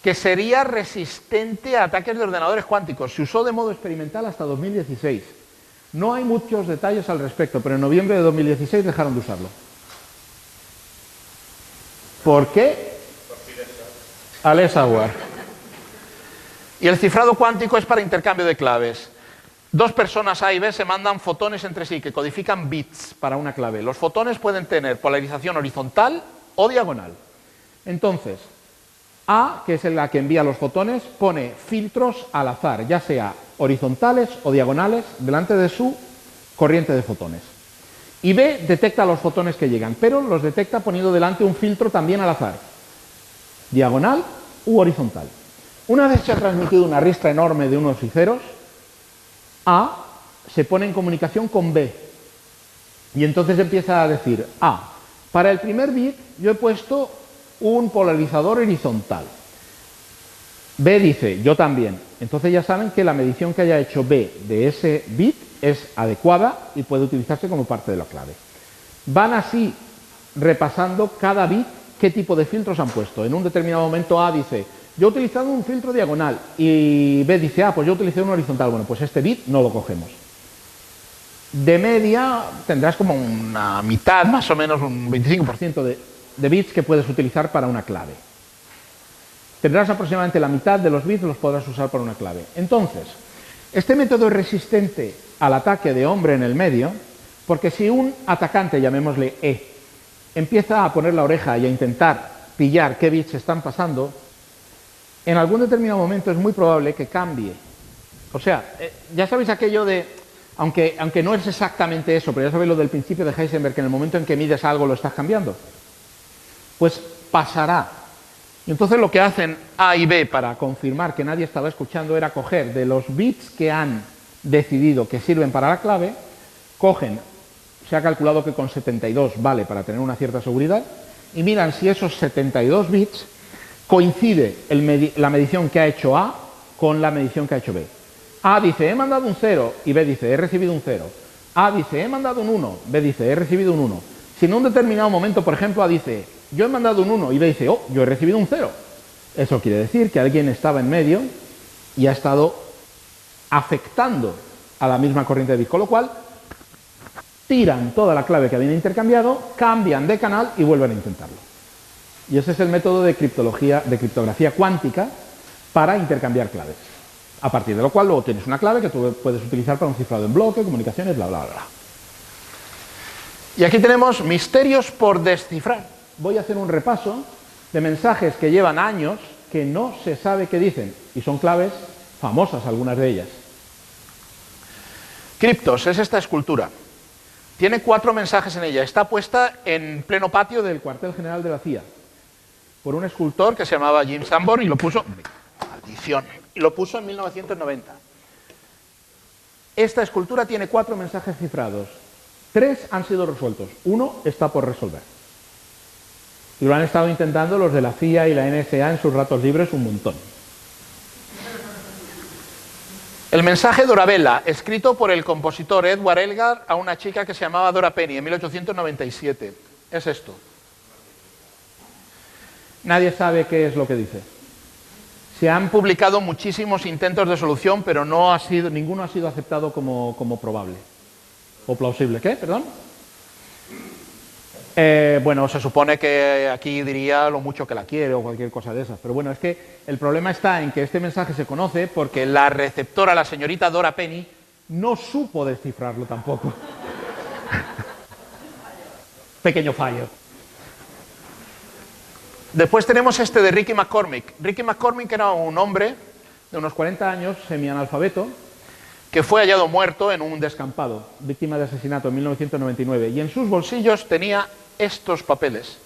que sería resistente a ataques de ordenadores cuánticos. Se usó de modo experimental hasta 2016. No hay muchos detalles al respecto, pero en noviembre de 2016 dejaron de usarlo. ¿Por qué? Alexa War. Y el cifrado cuántico es para intercambio de claves. Dos personas A y B se mandan fotones entre sí que codifican bits para una clave. Los fotones pueden tener polarización horizontal o diagonal. Entonces, A, que es la que envía los fotones, pone filtros al azar, ya sea horizontales o diagonales, delante de su corriente de fotones. Y B detecta los fotones que llegan, pero los detecta poniendo delante un filtro también al azar, diagonal u horizontal. Una vez se ha transmitido una ristra enorme de unos y ceros, A se pone en comunicación con B. Y entonces empieza a decir, para el primer bit yo he puesto un polarizador horizontal. B dice, yo también. Entonces ya saben que la medición que haya hecho B de ese bit es adecuada y puede utilizarse como parte de la clave. Van así repasando cada bit qué tipo de filtros han puesto. En un determinado momento A dice, yo he utilizado un filtro diagonal, y B dice, pues yo utilicé un horizontal. Bueno, pues este bit no lo cogemos. De media tendrás como una mitad, más o menos un 25% de bits que puedes utilizar para una clave. Tendrás aproximadamente la mitad de los bits los podrás usar para una clave. Entonces, este método es resistente al ataque de hombre en el medio, porque si un atacante, llamémosle E, empieza a poner la oreja y a intentar pillar qué bits están pasando, en algún determinado momento es muy probable que cambie. O sea, ya sabéis aquello de, aunque no es exactamente eso, pero ya sabéis lo del principio de Heisenberg, que en el momento en que mides algo lo estás cambiando. Pues pasará. Y entonces lo que hacen A y B para confirmar que nadie estaba escuchando era coger de los bits que han decidido que sirven para la clave, cogen, se ha calculado que con 72 vale para tener una cierta seguridad, y miran si esos 72 bits coincide la medición que ha hecho A con la medición que ha hecho B. A dice, he mandado un 0, y B dice, he recibido un 0. A dice, he mandado un 1, B dice, he recibido un 1. Si en un determinado momento, por ejemplo, A dice, yo he mandado un 1, y B dice, yo he recibido un 0. Eso quiere decir que alguien estaba en medio y ha estado afectando a la misma corriente de bits, con lo cual tiran toda la clave que habían intercambiado, cambian de canal y vuelven a intentarlo. Y ese es el método de criptografía cuántica para intercambiar claves. A partir de lo cual luego tienes una clave que tú puedes utilizar para un cifrado en bloque, comunicaciones, bla, bla, bla. Y aquí tenemos misterios por descifrar. Voy a hacer un repaso de mensajes que llevan años que no se sabe qué dicen. Y son claves famosas, algunas de ellas. Criptos es esta escultura. Tiene 4 mensajes en ella. Está puesta en pleno patio del cuartel general de la CIA por un escultor que se llamaba Jim Sanborn y lo puso... Maldición. Y lo puso en 1990. Esta escultura tiene 4 mensajes cifrados. 3 han sido resueltos. 1 está por resolver. Y lo han estado intentando los de la CIA y la NSA en sus ratos libres un montón. El mensaje Dorabella, escrito por el compositor Edward Elgar a una chica que se llamaba Dora Penny en 1897. Es esto. Nadie sabe qué es lo que dice. Se han publicado muchísimos intentos de solución, pero ninguno ha sido aceptado como probable. ¿O plausible? ¿Qué? ¿Perdón? Bueno, se supone que aquí diría lo mucho que la quiere o cualquier cosa de esas. Pero bueno, es que el problema está en que este mensaje se conoce porque la receptora, la señorita Dora Penny, no supo descifrarlo tampoco. Pequeño fallo. Después tenemos este de Ricky McCormick. Ricky McCormick era un hombre de unos 40 años, semianalfabeto, que fue hallado muerto en un descampado, víctima de asesinato en 1999. Y en sus bolsillos tenía estos papeles,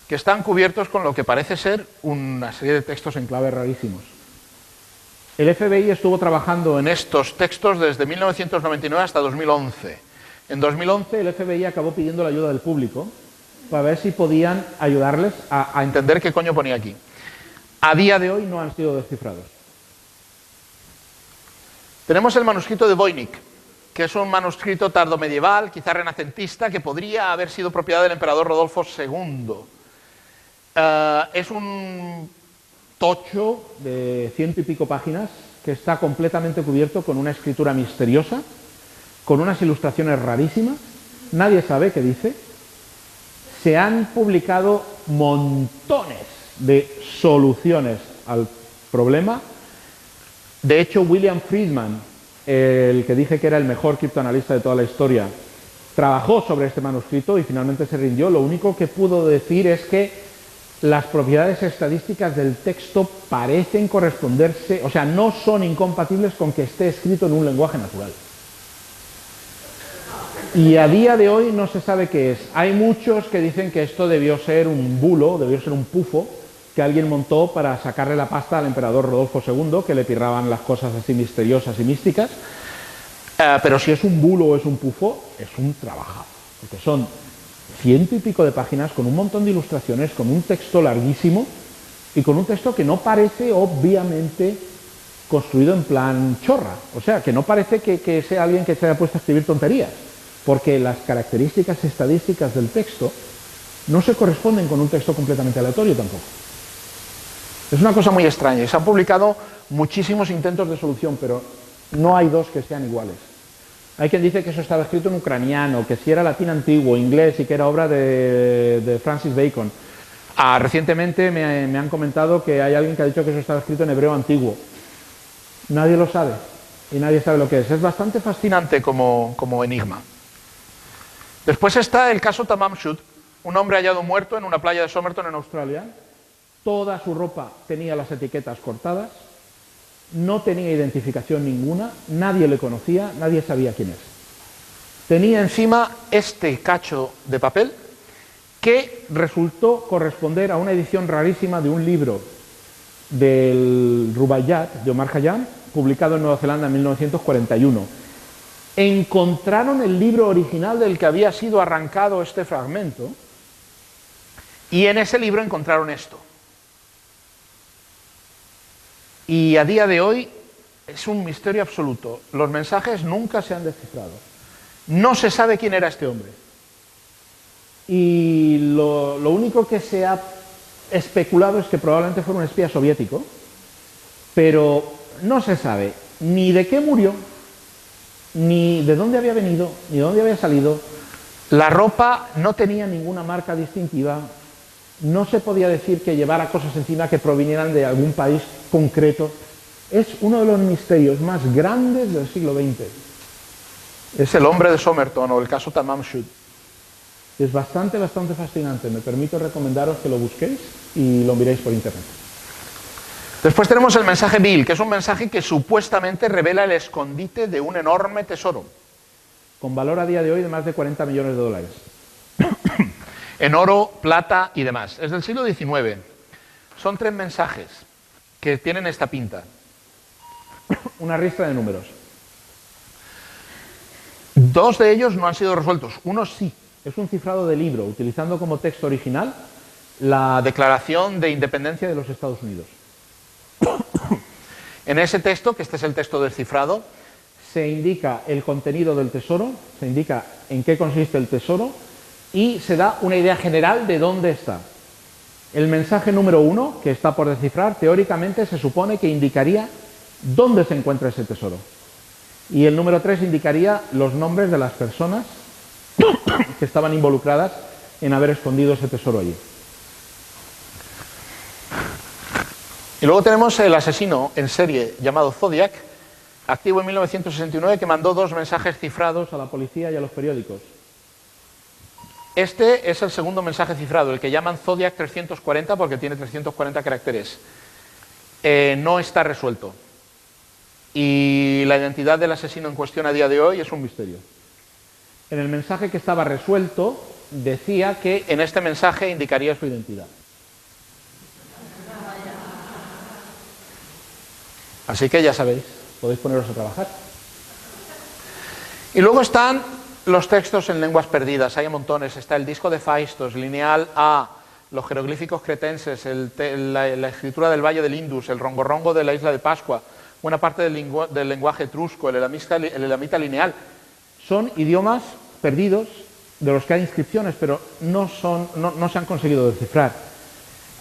que están cubiertos con lo que parece ser una serie de textos en clave rarísimos. El FBI estuvo trabajando en estos textos desde 1999 hasta 2011. En 2011 el FBI acabó pidiendo la ayuda del público para ver si podían ayudarles a entender qué coño ponía aquí. A día de hoy no han sido descifrados. Tenemos el manuscrito de Voynich, que es un manuscrito tardomedieval, quizá renacentista, que podría haber sido propiedad del emperador Rodolfo II. Es un tocho de 100 y pico páginas que está completamente cubierto con una escritura misteriosa, con unas ilustraciones rarísimas, nadie sabe qué dice. Se han publicado montones de soluciones al problema. De hecho, William Friedman, el que dije que era el mejor criptoanalista de toda la historia, trabajó sobre este manuscrito y finalmente se rindió. Lo único que pudo decir es que las propiedades estadísticas del texto parecen corresponderse, o sea, no son incompatibles con que esté escrito en un lenguaje natural. Y a día de hoy no se sabe qué es. Hay muchos que dicen que esto debió ser un bulo, debió ser un pufo que alguien montó para sacarle la pasta al emperador Rodolfo II, que le pirraban las cosas así misteriosas y místicas. Pero si es un bulo o es un pufo, es un trabajo, porque son 100 y pico de páginas con un montón de ilustraciones, con un texto larguísimo y con un texto que no parece obviamente construido en plan chorra. O sea, que no parece que sea alguien que se haya puesto a escribir tonterías, porque las características estadísticas del texto no se corresponden con un texto completamente aleatorio tampoco. Es una cosa muy extraña y se han publicado muchísimos intentos de solución, pero no hay dos que sean iguales. Hay quien dice que eso estaba escrito en ucraniano, que si era latín antiguo, inglés y que era obra de Francis Bacon. Recientemente me han comentado que hay alguien que ha dicho que eso estaba escrito en hebreo antiguo. Nadie lo sabe y nadie sabe lo que es. Es bastante fascinante como enigma. Después está el caso Tamam Shud, un hombre hallado muerto en una playa de Somerton en Australia. Toda su ropa tenía las etiquetas cortadas, no tenía identificación ninguna, nadie le conocía, nadie sabía quién es. Tenía encima este cacho de papel que resultó corresponder a una edición rarísima de un libro del Rubaiyat de Omar Khayyam, publicado en Nueva Zelanda en 1941. Encontraron el libro original del que había sido arrancado este fragmento y en ese libro encontraron esto. Y a día de hoy es un misterio absoluto. Los mensajes nunca se han descifrado. No se sabe quién era este hombre. Y lo único que se ha especulado es que probablemente fuera un espía soviético, pero no se sabe ni de qué murió, ni de dónde había venido, ni de dónde había salido. La ropa no tenía ninguna marca distintiva. No se podía decir que llevara cosas encima que provinieran de algún país concreto. Es uno de los misterios más grandes del siglo XX. Es el hombre de Somerton o el caso Tamam Shud. Es bastante fascinante. Me permito recomendaros que lo busquéis y lo miréis por internet. Después tenemos el mensaje Bill, que es un mensaje que supuestamente revela el escondite de un enorme tesoro, con valor a día de hoy de más de 40 millones de dólares. En oro, plata y demás. Es del siglo XIX. Son 3 mensajes que tienen esta pinta. Una ristra de números. 2 de ellos no han sido resueltos. Uno sí. Es un cifrado de libro, utilizando como texto original la Declaración de Independencia de los Estados Unidos. En ese texto, que este es el texto descifrado, se indica el contenido del tesoro, se indica en qué consiste el tesoro, y se da una idea general de dónde está. El mensaje número 1, que está por descifrar, teóricamente se supone que indicaría dónde se encuentra ese tesoro. Y el número 3 indicaría los nombres de las personas que estaban involucradas en haber escondido ese tesoro allí. Y luego tenemos el asesino en serie llamado Zodiac, activo en 1969, que mandó 2 mensajes cifrados a la policía y a los periódicos. Este es el segundo mensaje cifrado, el que llaman Zodiac 340 porque tiene 340 caracteres. No está resuelto. Y la identidad del asesino en cuestión a día de hoy es un misterio. En el mensaje que estaba resuelto decía que en este mensaje indicaría su identidad. Así que ya sabéis, podéis poneros a trabajar. Y luego están Los textos en lenguas perdidas, hay montones. Está el disco de Phaistos, Lineal A, los jeroglíficos cretenses, la escritura del Valle del Indus, el rongo-rongo de la isla de Pascua, buena parte del lenguaje etrusco, el elamita lineal. Son idiomas perdidos de los que hay inscripciones, pero no se han conseguido descifrar.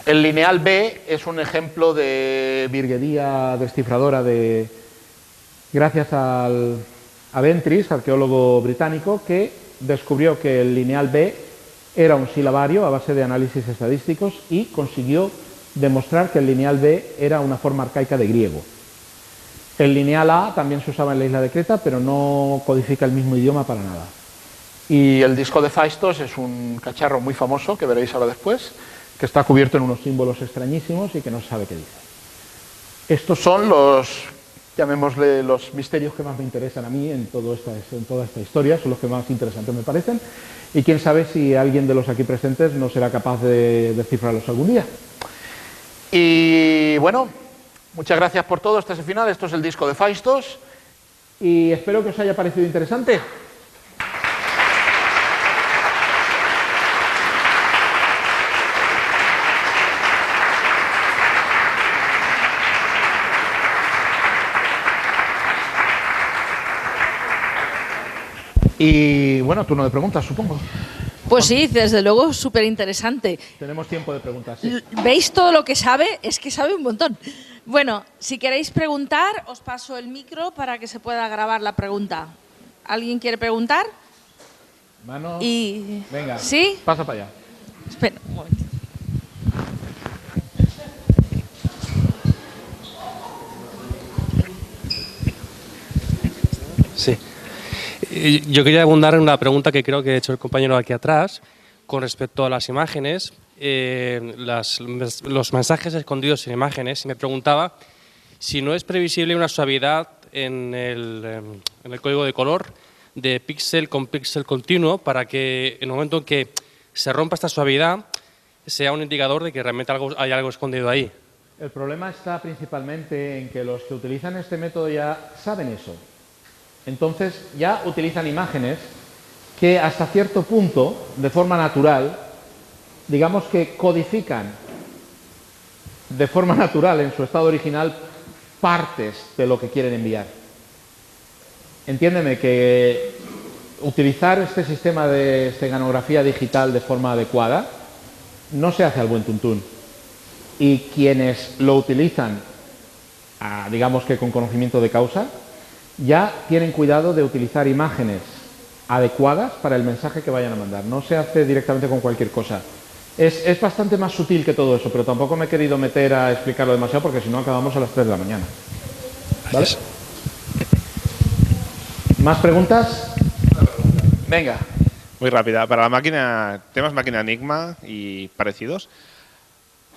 El lineal B es un ejemplo de virguería descifradora gracias a Ventris, arqueólogo británico, que descubrió que el lineal B era un silabario a base de análisis estadísticos y consiguió demostrar que el lineal B era una forma arcaica de griego. El lineal A también se usaba en la isla de Creta, pero no codifica el mismo idioma para nada. Y el disco de Phaistos es un cacharro muy famoso, que veréis ahora después, que está cubierto en unos símbolos extrañísimos y que no se sabe qué dice. Estos son llamémosle los misterios que más me interesan a mí en toda esta historia, son los que más interesantes me parecen, y quién sabe si alguien de los aquí presentes no será capaz de descifrarlos algún día. Y bueno, muchas gracias por todo, este es el final, esto es el disco de Phaistos, y espero que os haya parecido interesante. Y bueno, turno de preguntas, supongo. Pues sí, desde luego, súper interesante. Tenemos tiempo de preguntas, sí. ¿Veis todo lo que sabe? Es que sabe un montón. Bueno, si queréis preguntar, os paso el micro para que se pueda grabar la pregunta. ¿Alguien quiere preguntar? Manos. Venga, ¿sí? Pasa para allá. Espera un momento. Sí. Yo quería abundar en una pregunta que creo que ha hecho el compañero aquí atrás con respecto a las imágenes, los mensajes escondidos en imágenes, y me preguntaba si no es previsible una suavidad en el código de color de píxel con píxel continuo para que en el momento en que se rompa esta suavidad sea un indicador de que realmente hay algo escondido ahí. El problema está principalmente en que los que utilizan este método ya saben eso. Entonces ya utilizan imágenes que hasta cierto punto, de forma natural, digamos que codifican de forma natural en su estado original partes de lo que quieren enviar. Entiéndeme que utilizar este sistema de esteganografía digital de forma adecuada no se hace al buen tuntún. Y quienes lo utilizan, digamos que con conocimiento de causa, ya tienen cuidado de utilizar imágenes adecuadas para el mensaje que vayan a mandar. No se hace directamente con cualquier cosa. Es bastante más sutil que todo eso, pero tampoco me he querido meter a explicarlo demasiado porque si no acabamos a las 3 de la mañana. ¿Vale? ¿Más preguntas? Venga. Muy rápida. Para la máquina, temas máquina Enigma y parecidos.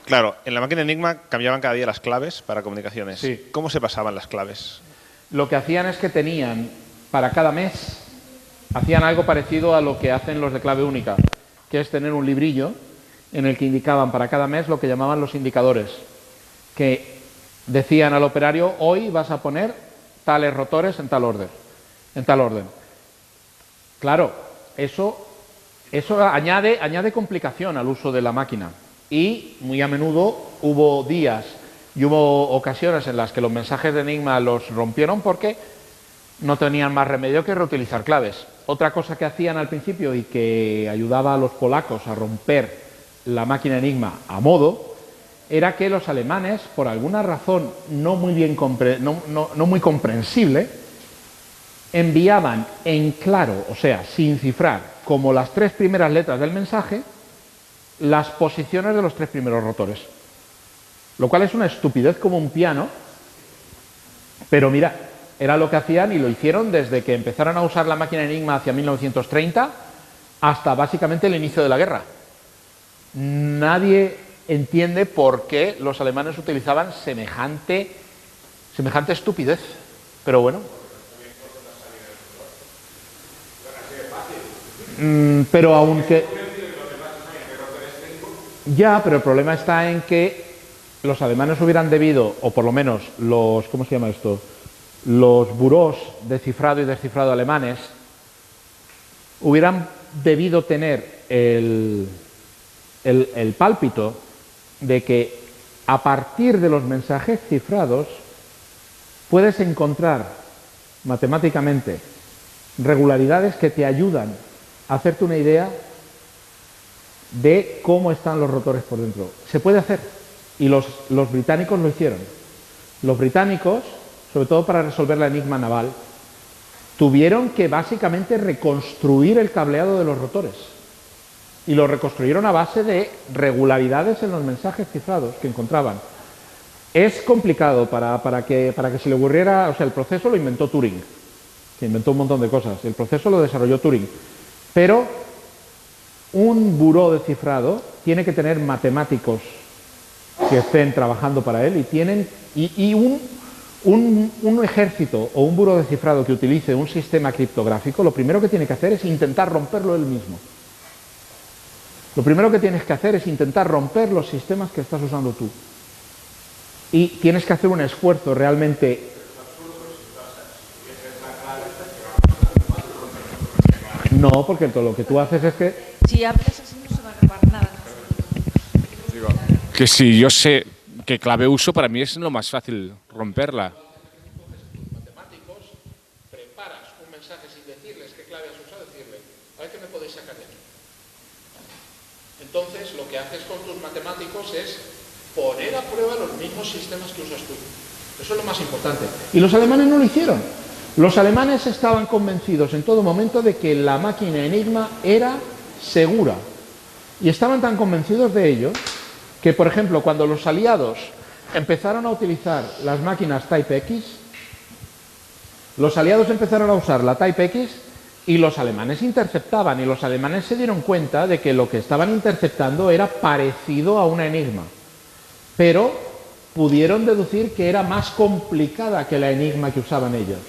Claro, en la máquina Enigma cambiaban cada día las claves para comunicaciones. Sí. ¿Cómo se pasaban las claves? Lo que hacían es que tenían, para cada mes, hacían algo parecido a lo que hacen los de clave única, que es tener un librillo en el que indicaban para cada mes lo que llamaban los indicadores, que decían al operario, hoy vas a poner tales rotores en tal orden. Claro, eso añade complicación al uso de la máquina y muy a menudo hubo días y hubo ocasiones en las que los mensajes de Enigma los rompieron porque no tenían más remedio que reutilizar claves. Otra cosa que hacían al principio y que ayudaba a los polacos a romper la máquina Enigma a modo era que los alemanes, por alguna razón no muy comprensible, enviaban en claro, o sea, sin cifrar, como las 3 primeras letras del mensaje, las posiciones de los 3 primeros rotores. Lo cual es una estupidez como un piano, pero mira, era lo que hacían y lo hicieron desde que empezaron a usar la máquina Enigma hacia 1930 hasta básicamente el inicio de la guerra. Nadie entiende por qué los alemanes utilizaban semejante estupidez, pero bueno. Pero aunque... Ya, pero el problema está en que los alemanes hubieran debido, o por lo menos los, ¿cómo se llama esto? Los burós de cifrado y descifrado alemanes hubieran debido tener el pálpito de que a partir de los mensajes cifrados puedes encontrar matemáticamente regularidades que te ayudan a hacerte una idea de cómo están los rotores por dentro. Se puede hacer, y los británicos lo hicieron. Los británicos, sobre todo para resolver la enigma naval, tuvieron que básicamente reconstruir el cableado de los rotores. Y lo reconstruyeron a base de regularidades en los mensajes cifrados que encontraban. Es complicado para que se le ocurriera, o sea, el proceso lo inventó Turing, que inventó un montón de cosas. El proceso lo desarrolló Turing. Pero un buró de cifrado tiene que tener matemáticos que estén trabajando para él y un ejército o un buró de cifrado que utilice un sistema criptográfico, lo primero que tiene que hacer es intentar romperlo él mismo. Lo primero que tienes que hacer es intentar romper los sistemas que estás usando tú. Y tienes que hacer un esfuerzo realmente. No, porque lo que tú haces es que... Si hablas así no se va a grabar nada. Digo, que si yo sé qué clave uso, para mí es lo más fácil romperla. Matemáticos, preparas un mensaje sin decirles qué clave has usado, decirle, a ver qué me podéis sacar de aquí. Entonces, lo que haces con tus matemáticos es poner a prueba los mismos sistemas que usas tú. Eso es lo más importante. Y los alemanes no lo hicieron. Los alemanes estaban convencidos en todo momento de que la máquina Enigma era segura. Y estaban tan convencidos de ello que, por ejemplo, cuando los aliados empezaron a utilizar las máquinas Type X, los aliados empezaron a usar la Type X y los alemanes interceptaban, y los alemanes se dieron cuenta de que lo que estaban interceptando era parecido a una Enigma, pero pudieron deducir que era más complicada que la Enigma que usaban ellos.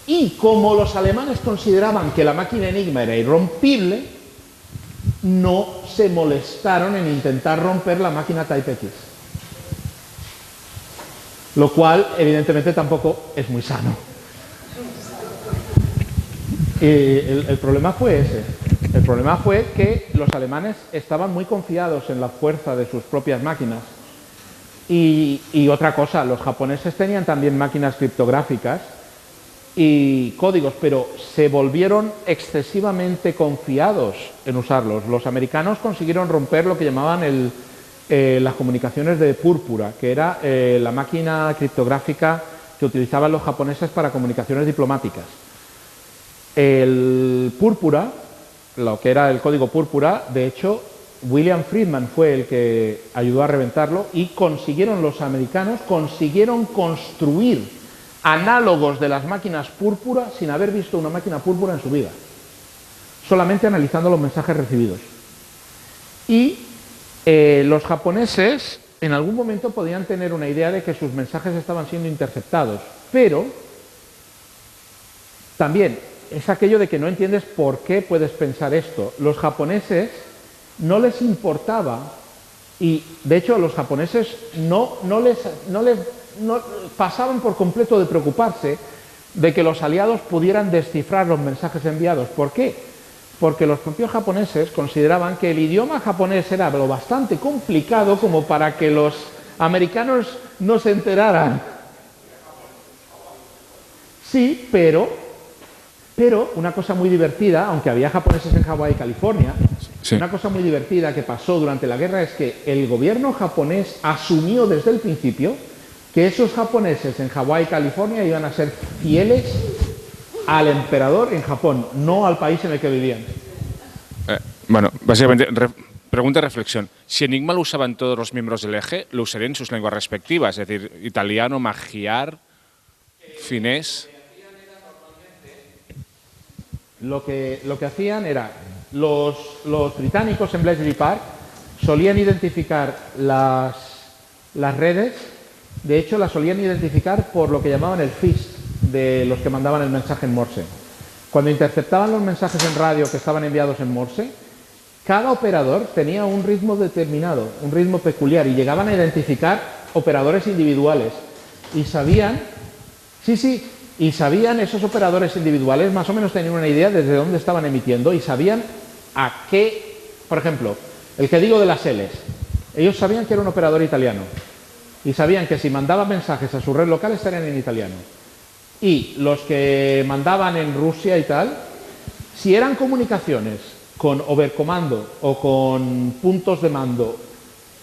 Y como los alemanes consideraban que la máquina Enigma era irrompible, no se molestaron en intentar romper la máquina Type X. Lo cual, evidentemente, tampoco es muy sano. El problema fue ese. El problema fue que los alemanes estaban muy confiados en la fuerza de sus propias máquinas. Y otra cosa, los japoneses tenían también máquinas criptográficas y códigos, pero se volvieron excesivamente confiados en usarlos. Los americanos consiguieron romper lo que llamaban las comunicaciones de púrpura, que era la máquina criptográfica que utilizaban los japoneses para comunicaciones diplomáticas. El púrpura, lo que era el código púrpura, de hecho, William Friedman fue el que ayudó a reventarlo, y los americanos consiguieron construir análogos de las máquinas púrpura sin haber visto una máquina púrpura en su vida, solamente analizando los mensajes recibidos. Y los japoneses en algún momento podían tener una idea de que sus mensajes estaban siendo interceptados, pero también es aquello de que no entiendes por qué puedes pensar esto. Los japoneses no les importaba, y de hecho los japoneses no pasaban por completo de preocuparse de que los aliados pudieran descifrar los mensajes enviados. ¿Por qué? Porque los propios japoneses consideraban que el idioma japonés era lo bastante complicado como para que los americanos no se enteraran. Sí, pero una cosa muy divertida, aunque había japoneses en Hawái y California, sí, una cosa muy divertida que pasó durante la guerra es que el gobierno japonés asumió desde el principio que esos japoneses en Hawái y California iban a ser fieles al emperador en Japón, no al país en el que vivían. Bueno, básicamente, pregunta y reflexión. Si Enigma lo usaban todos los miembros del eje, lo usarían en sus lenguas respectivas, es decir, italiano, magiar, finés. Lo que hacían era, los británicos en Bletchley Park solían identificar las redes. De hecho, las solían identificar por lo que llamaban el fist de los que mandaban el mensaje en Morse. Cuando interceptaban los mensajes en radio que estaban enviados en Morse, cada operador tenía un ritmo determinado, un ritmo peculiar, y llegaban a identificar operadores individuales. Y sabían, Y sabían, esos operadores individuales más o menos tenían una idea desde dónde estaban emitiendo y sabían a qué, por ejemplo, el que digo de las Ls, ellos sabían que era un operador italiano y sabían que si mandaban mensajes a su red local estarían en italiano. Y los que mandaban en Rusia y tal, si eran comunicaciones con overcomando o con puntos de mando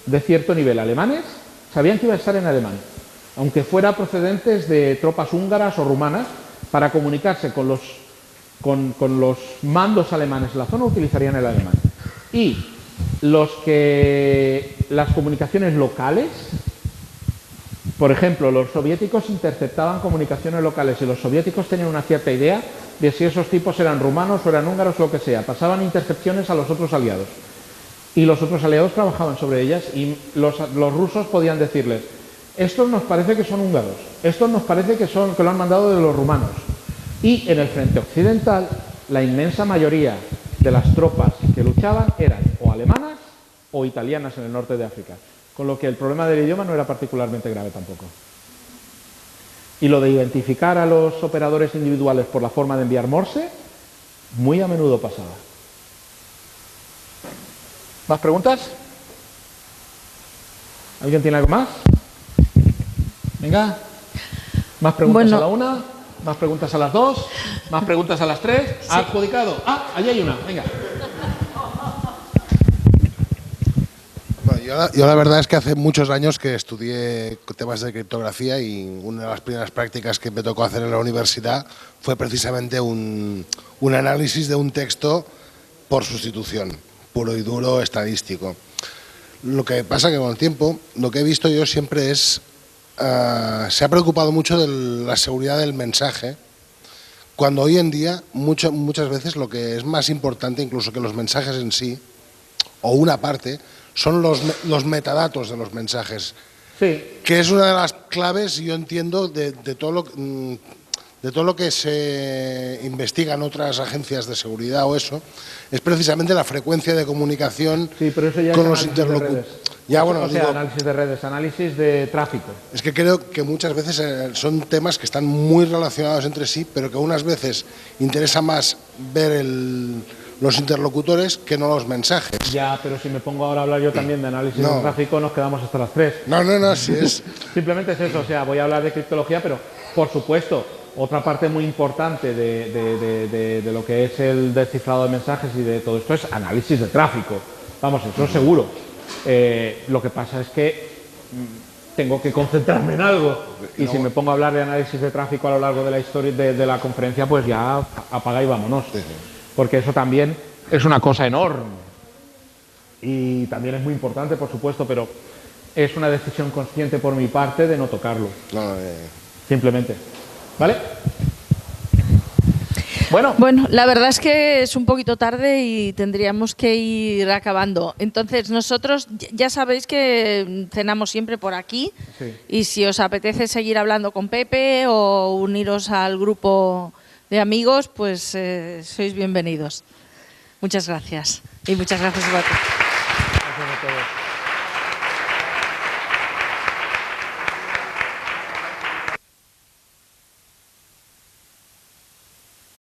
de cierto nivel alemanes, sabían que iba a estar en alemán, aunque fuera procedentes de tropas húngaras o rumanas, para comunicarse con los mandos alemanes de la zona utilizarían el alemán. Y las comunicaciones locales, por ejemplo, los soviéticos interceptaban comunicaciones locales y los soviéticos tenían una cierta idea de si esos tipos eran rumanos o eran húngaros o lo que sea. Pasaban intercepciones a los otros aliados. Y los otros aliados trabajaban sobre ellas y los rusos podían decirles: estos nos parece que son húngaros, estos nos parece que lo han mandado de los rumanos. Y en el frente occidental, la inmensa mayoría de las tropas que luchaban eran o alemanas o italianas en el norte de África. Con lo que el problema del idioma no era particularmente grave tampoco. Y lo de identificar a los operadores individuales por la forma de enviar Morse, muy a menudo pasaba. ¿Más preguntas? ¿Alguien tiene algo más? Venga. ¿Más preguntas a la 1? ¿Más preguntas a las 2? ¿Más preguntas a las 3? Sí. ¿Adjudicado? Allí hay una. Venga. Yo la verdad es que hace muchos años que estudié temas de criptografía y una de las primeras prácticas que me tocó hacer en la universidad fue precisamente un análisis de un texto por sustitución, puro y duro, estadístico. Lo que pasa que con el tiempo, lo que he visto yo siempre es, se ha preocupado mucho de la seguridad del mensaje, cuando hoy en día muchas veces lo que es más importante incluso que los mensajes en sí, o una parte, son los metadatos de los mensajes, sí, que es una de las claves, yo entiendo, de todo lo que se investiga en otras agencias de seguridad o eso, es precisamente la frecuencia de comunicación, sí, pero eso ya con los interlocutores. Ya, bueno, análisis de redes, análisis de tráfico. Es que creo que muchas veces son temas que están muy relacionados entre sí, pero que unas veces interesa más ver los interlocutores que no los mensajes. Ya, pero si me pongo ahora a hablar yo también de análisis de tráfico, nos quedamos hasta las 3. No, si es... Simplemente es eso, o sea, voy a hablar de criptología, pero por supuesto, otra parte muy importante de lo que es el descifrado de mensajes y de todo esto es análisis de tráfico. Vamos, eso seguro. Lo que pasa es que tengo que concentrarme en algo y si me pongo a hablar de análisis de tráfico a lo largo de la historia de la conferencia, pues ya apaga y vámonos. Sí. Porque eso también es una cosa enorme y también es muy importante, por supuesto, pero es una decisión consciente por mi parte de no tocarlo. Simplemente. ¿Vale? Bueno, la verdad es que es un poquito tarde y tendríamos que ir acabando. Entonces, nosotros ya sabéis que cenamos siempre por aquí, sí, y si os apetece seguir hablando con Pepe o uniros al grupo de amigos, pues sois bienvenidos. Muchas gracias. Y muchas gracias a todos.